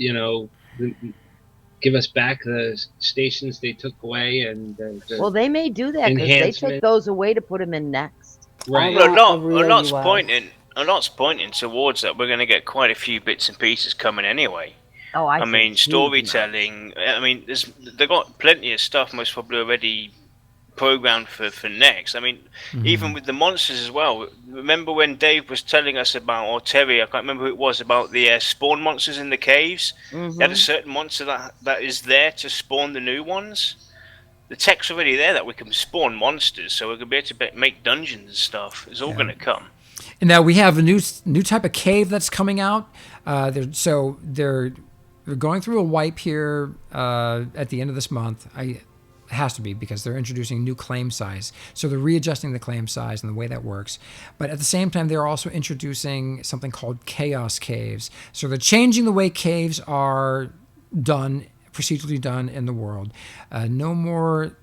give us back the stations they took away, and well, they may do that because they took those away to put them in Next. Right. I'm not pointing towards that. We're going to get quite a few bits and pieces coming anyway. Oh, I mean, storytelling. I mean, they've got plenty of stuff most probably already programmed for Next. I mean, even with the monsters as well. Remember when Dave was telling us about, or Terry, I can't remember who it was, about the spawn monsters in the caves? They had a certain monster that is there to spawn the new ones. The tech's already there that we can spawn monsters, so we're going to be able to make dungeons and stuff. It's all going to come. And now we have a new type of cave that's coming out. They're going through a wipe here at the end of this month. It has to be because they're introducing new claim size. So they're readjusting the claim size and the way that works. But at the same time, they're also introducing something called chaos caves. So they're changing the way caves are done, procedurally done in the world. No more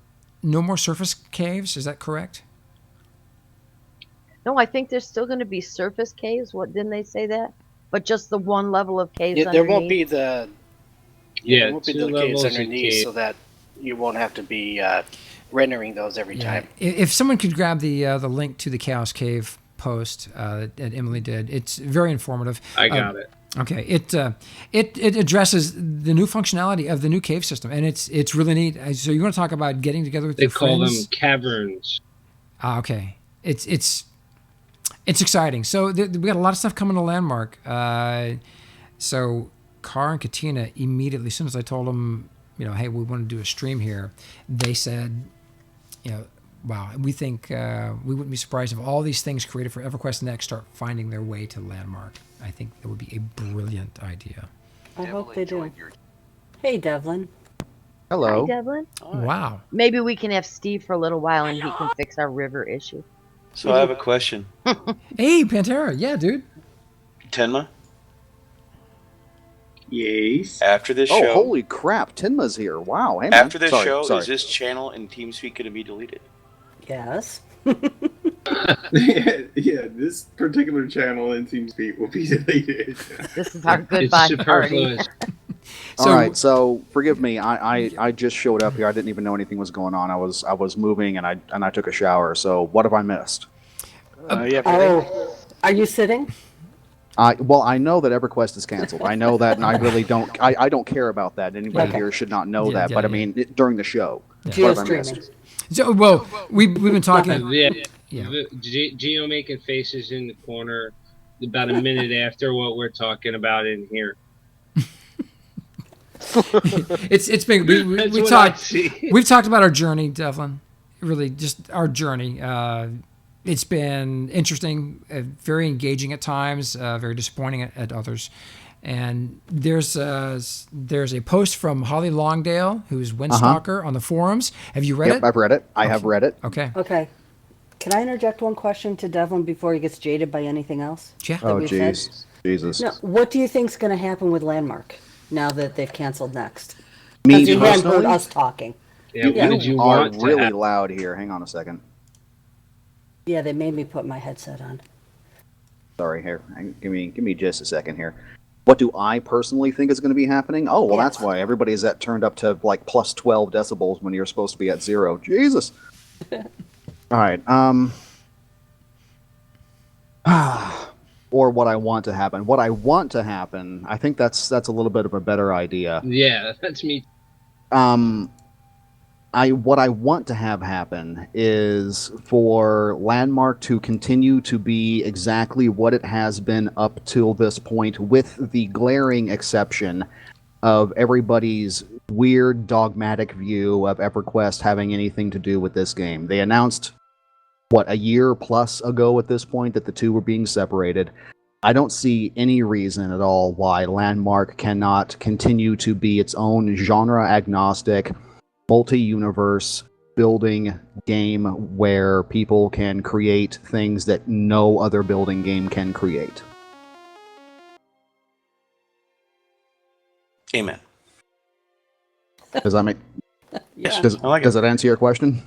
surface caves. Is that correct? No, I think there's still going to be surface caves. What didn't they say that? But just the one level of caves. Yeah, there won't be the two caves levels underneath, so that you won't have to be rendering those every time. If someone could grab the link to the Chaos Cave post that Emily did, it's very informative. I got it. Okay, it addresses the new functionality of the new cave system, and it's really neat. So you want to talk about getting together with your friends? They call them caverns. Okay, it's exciting. So we got a lot of stuff coming to Landmark. So Karrane and Katinna immediately, as soon as I told them, hey, we want to do a stream here, they said, wow, we think we wouldn't be surprised if all these things created for EverQuest Next start finding their way to Landmark. I think that would be a brilliant idea. I hope they do. Hey, Devlin. Hello. Hi, Devlin. Wow. Maybe we can have Steve for a little while and he can fix our river issue. So I have a question. Hey, Pantera. Yeah, dude. Tenma? Yes. After this show... Oh, holy crap. Tenma's here. Wow. Hey, after this show, sorry. is this channel and TeamSpeak going to be deleted? Yes. yeah, this particular channel in TeamSpeak will be deleted. This is our goodbye party. All right, so forgive me. I just showed up here. I didn't even know anything was going on. I was moving and I took a shower. So what have I missed? Are you sitting? Well, I know that EverQuest is canceled. I know that, and I really don't. I don't care about that. Anybody here should not know that. But I mean, during the show, what have I missed? So, well, we've been talking. Geo making faces in the corner about a minute after what we're talking about in here. It's been we've talked about our journey, Devlin. Really, just our journey. It's been interesting, very engaging at times, very disappointing at others. And there's a post from Holly Longdale, who's Windstalker, on the forums. Have you read it? I've read it. I have read it. Okay. Okay. Can I interject one question to Devlin before he gets jaded by anything else? Yeah. Oh, jeez. Jesus. No, what do you think's going to happen with Landmark now that they've canceled Next? Me Because you haven't heard us talking. Yeah, what did you want are really loud here. Hang on a second. Yeah, they made me put my headset on. Sorry, here. Give me just a second here. What do I personally think is going to be happening? Oh, well, that's why everybody's turned up to like plus 12 decibels when you're supposed to be at 0. Jesus. All right. Or what I want to happen. What I want to happen, I think that's a little bit of a better idea. Yeah, that's me. What I want to have happen is for Landmark to continue to be exactly what it has been up till this point, with the glaring exception of everybody's weird dogmatic view of EverQuest having anything to do with this game. They announced, a year plus ago at this point, that the two were being separated. I don't see any reason at all why Landmark cannot continue to be its own genre-agnostic, multi-universe building game where people can create things that no other building game can create. Amen. Does that make... Yeah. Does that answer your question?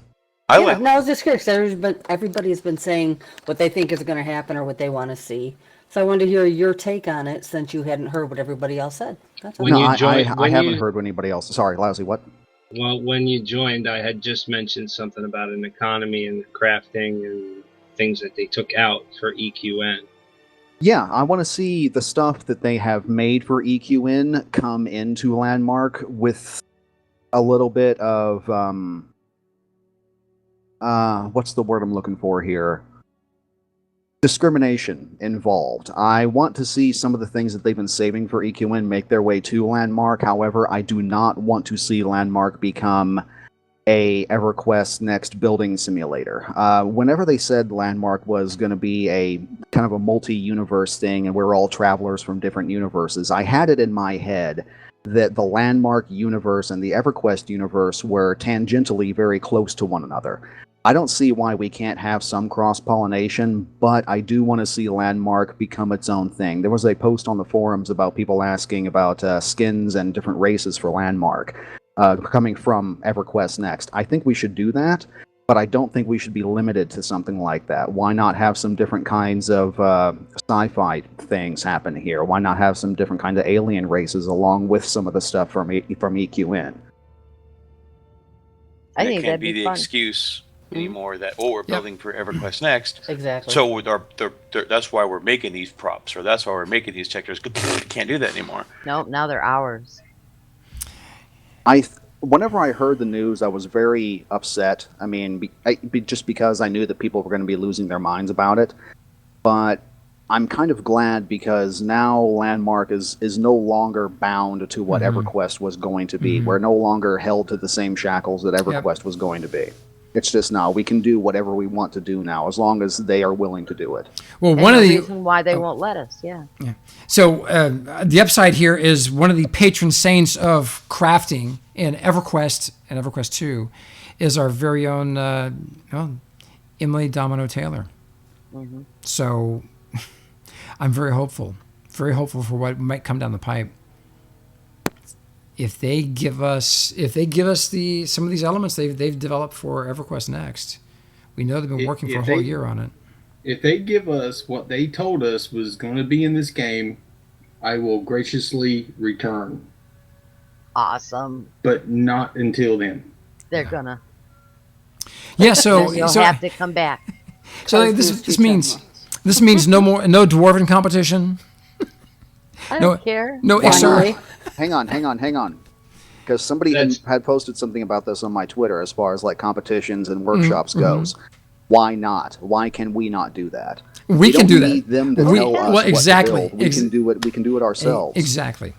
No, I was just curious. Everybody's been saying what they think is going to happen or what they want to see. So I wanted to hear your take on it, since you hadn't heard what everybody else said. That's all. I haven't heard what anybody else... Sorry, Laozee, what? Well, when you joined, I had just mentioned something about an economy and crafting and things that they took out for EQN. Yeah, I want to see the stuff that they have made for EQN come into Landmark with a little bit of... what's the word I'm looking for here? Discrimination involved. I want to see some of the things that they've been saving for EQN make their way to Landmark. However, I do not want to see Landmark become a EverQuest Next building simulator. Whenever they said Landmark was going to be a kind of a multi-universe thing and we're all travelers from different universes, I had it in my head that the Landmark universe and the EverQuest universe were tangentially very close to one another. I don't see why we can't have some cross-pollination, but I do want to see Landmark become its own thing. There was a post on the forums about people asking about skins and different races for Landmark coming from EverQuest Next. I think we should do that, but I don't think we should be limited to something like that. Why not have some different kinds of sci-fi things happen here? Why not have some different kind of alien races along with some of the stuff from EQN? I think that'd be the excuse anymore that we're building for EverQuest Next. Exactly. So that's why we're making these props, or that's why we're making these checkers. Can't do that anymore. Nope, now they're ours. Whenever I heard the news, I was very upset. I mean, just because I knew that people were going to be losing their minds about it. But I'm kind of glad, because now Landmark is no longer bound to what EverQuest was going to be. We're no longer held to the same shackles that EverQuest was going to be. It's just now we can do whatever we want to do now, as long as they are willing to do it. Well, one of the reason why they won't let us, yeah. So the upside here is one of the patron saints of crafting in EverQuest and EverQuest 2 is our very own Emily Domino Taylor. So I'm very hopeful for what might come down the pipe. If they give us some of these elements they've developed for EverQuest Next, we know they've been working for a whole year on it. If they give us what they told us was going to be in this game, I will graciously return. awesome. But not until then. They're gonna. Yeah, so you'll have to come back. So this means no dwarven competition. I don't care. No XR. Hang on. Because somebody had posted something about this on my Twitter as far as like competitions and workshops goes. Why not? Why can we not do that? We can do that. We need them to tell us what exactly. to build. We can do it. We can do it ourselves. Exactly.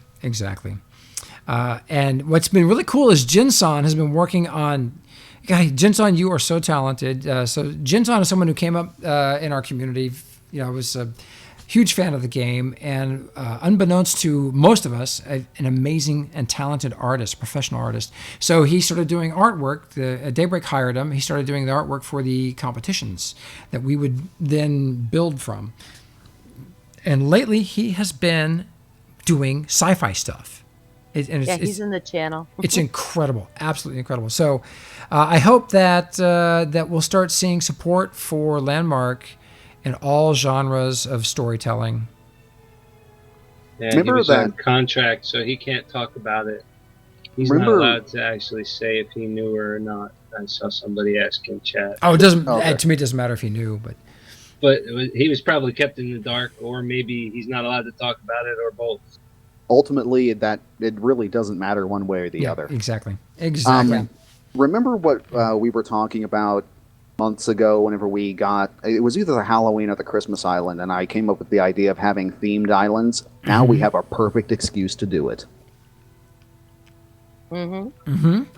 And what's been really cool is Jinson has been working on. Jinson, you are so talented. So Jinson is someone who came up in our community. Was a huge fan of the game, and unbeknownst to most of us, an amazing and talented artist, professional artist. So he started doing artwork. Daybreak hired him. He started doing the artwork for the competitions that we would then build from. And lately, he has been doing sci-fi stuff. He's in the channel. It's incredible, absolutely incredible. So I hope that we'll start seeing support for Landmark in all genres of storytelling. Yeah, he was on contract, so he can't talk about it. He's not allowed to actually say if he knew or not. I saw somebody ask in chat. Oh, it doesn't. To me, it doesn't matter if he knew, but he was probably kept in the dark, or maybe he's not allowed to talk about it, or both. Ultimately, it really doesn't matter one way or the other. Exactly. Remember what we were talking about months ago whenever it was either the Halloween or the Christmas island, and I came up with the idea of having themed islands. Now we have a perfect excuse to do it.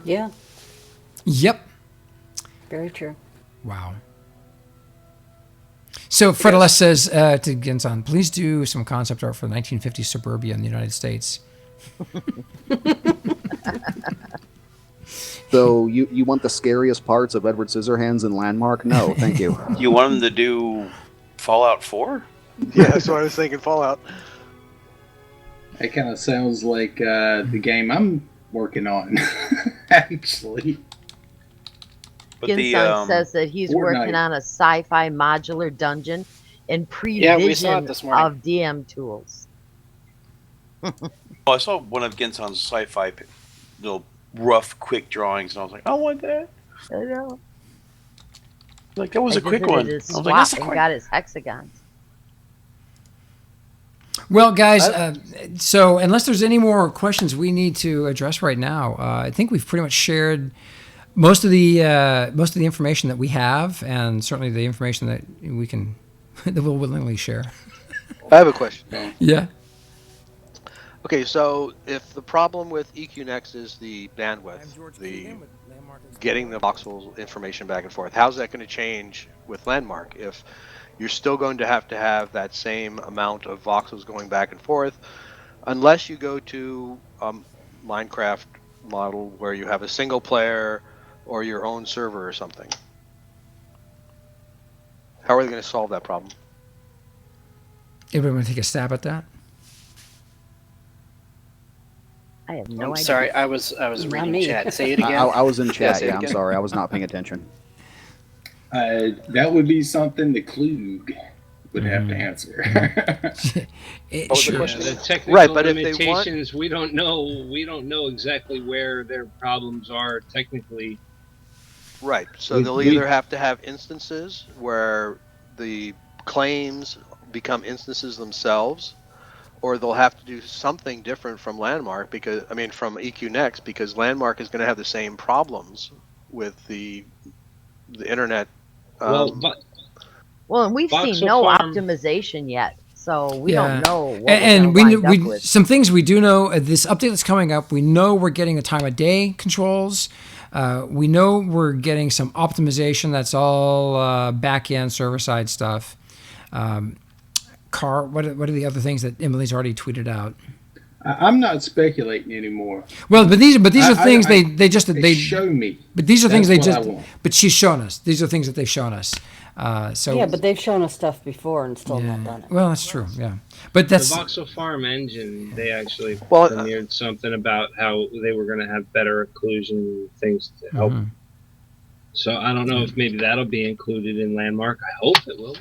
Yeah. Yep. Very true. Wow. So Fredeles says to Ginson, please do some concept art for the 1950s suburbia in the United States. So you want the scariest parts of Edward Scissorhands and Landmark? No, thank you. You want him to do Fallout 4? Yeah, that's what I was thinking, Fallout. That kind of sounds like the game I'm working on, actually. Ginson says that he's working on a sci-fi modular dungeon and prevision of DM tools. I saw one of Ginson's sci-fi little rough, quick drawings, and I was like, I want that. I know. Like, that was a quick one. I was like, that's a quick. Got his hexagons. Well, guys, so unless there's any more questions we need to address right now, I think we've pretty much shared most of the information that we have, and certainly the information that we'll willingly share. I have a question. Yeah. Okay, so if the problem with EQ Next is the bandwidth, getting the voxel information back and forth, how's that going to change with Landmark if you're still going to have that same amount of voxels going back and forth, unless you go to a Minecraft model where you have a single player or your own server or something? How are they going to solve that problem? Anybody want to take a stab at that? I have no idea. Sorry, I was reading chat. Say it again. I was in chat. Yeah, I'm sorry. I was not paying attention. That would be something the Klug would have to answer. Sure. The technical limitations, we don't know exactly where their problems are technically. Right. So they'll either have to have instances where the claims become instances themselves, or they'll have to do something different from Landmark from EQ Next, because Landmark is going to have the same problems with the internet. And we've seen no optimization yet, so we don't know. What some things we do know. This update that's coming up, we know we're getting a time of day controls. We know we're getting some optimization. That's all back end server side stuff. What are the other things that Emily's already tweeted out? I'm not speculating anymore. Well, but these are things they show me. But these are things they just. I want. But she's shown us. These are things that they've shown us. But they've shown us stuff before and still not done it. Well, that's true. Yeah, but that's the Voxel Farm engine. They actually premiered something about how they were going to have better occlusion things to help. So I don't know if maybe that'll be included in Landmark. I hope it will.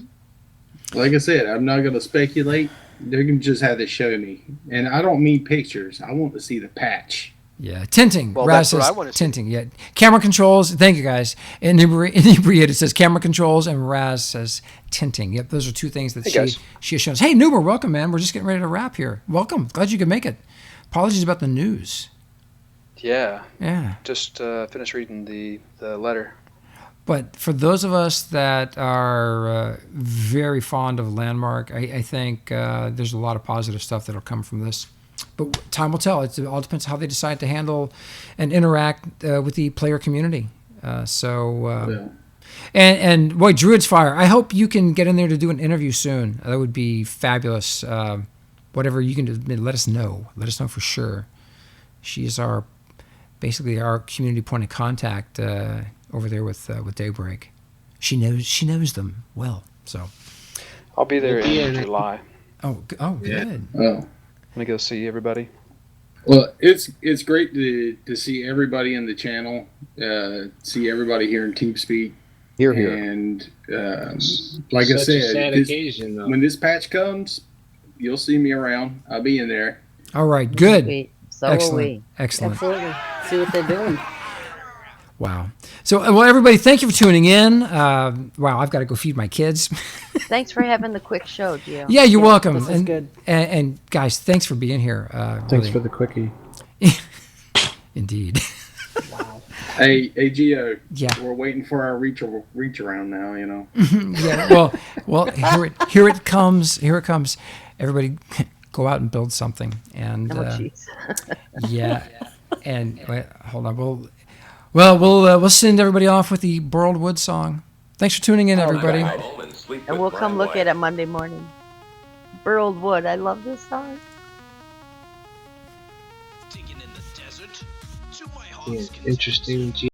Like I said, I'm not going to speculate. They're going to just have to show me. And I don't mean pictures. I want to see the patch. Yeah, tinting. Well, Raz that's what says I want to see. tinting. Yeah, camera controls. Thank you guys. Inebriated says camera controls, and Raz says tinting. Yep, those are two things that she has shown us. Hey, Nuber, welcome, man. We're just getting ready to wrap here. Welcome. Glad you could make it. Apologies about the news. Yeah. Yeah. Just finished reading the letter. But for those of us that are very fond of Landmark, I think there's a lot of positive stuff that'll come from this. But time will tell. It all depends how they decide to handle and interact with the player community. And boy, Druid's Fire, I hope you can get in there to do an interview soon. That would be fabulous. Whatever you can do, let us know. Let us know for sure. She is basically our community point of contact over there with Daybreak. She knows them well. So I'll be there in July. Oh, good. Oh. I'm gonna go see everybody. Well, it's great to see everybody in the channel, see everybody here in TeamSpeak. Here. And like I said, when this patch comes, you'll see me around. I'll be in there. All right, good. Sweet. So Excellent. Excellent. Absolutely. See what they're doing. Wow. So, well, everybody, thank you for tuning in. Wow, I've got to go feed my kids. Thanks for having the quick show, Gio. Yeah, you're welcome. This is good. And guys, thanks for being here. Thanks for the quickie. Indeed. Wow. Hey, Gio. Yeah. We're waiting for our reach around now. You know. Yeah. Well, here it comes. Here it comes. Everybody, go out and build something. And yeah. And wait, hold on. We'll send everybody off with the Burled Wood Song. Thanks for tuning in, everybody. And we'll come look at it Monday morning. Burled Wood. I love this song. Yeah, interesting.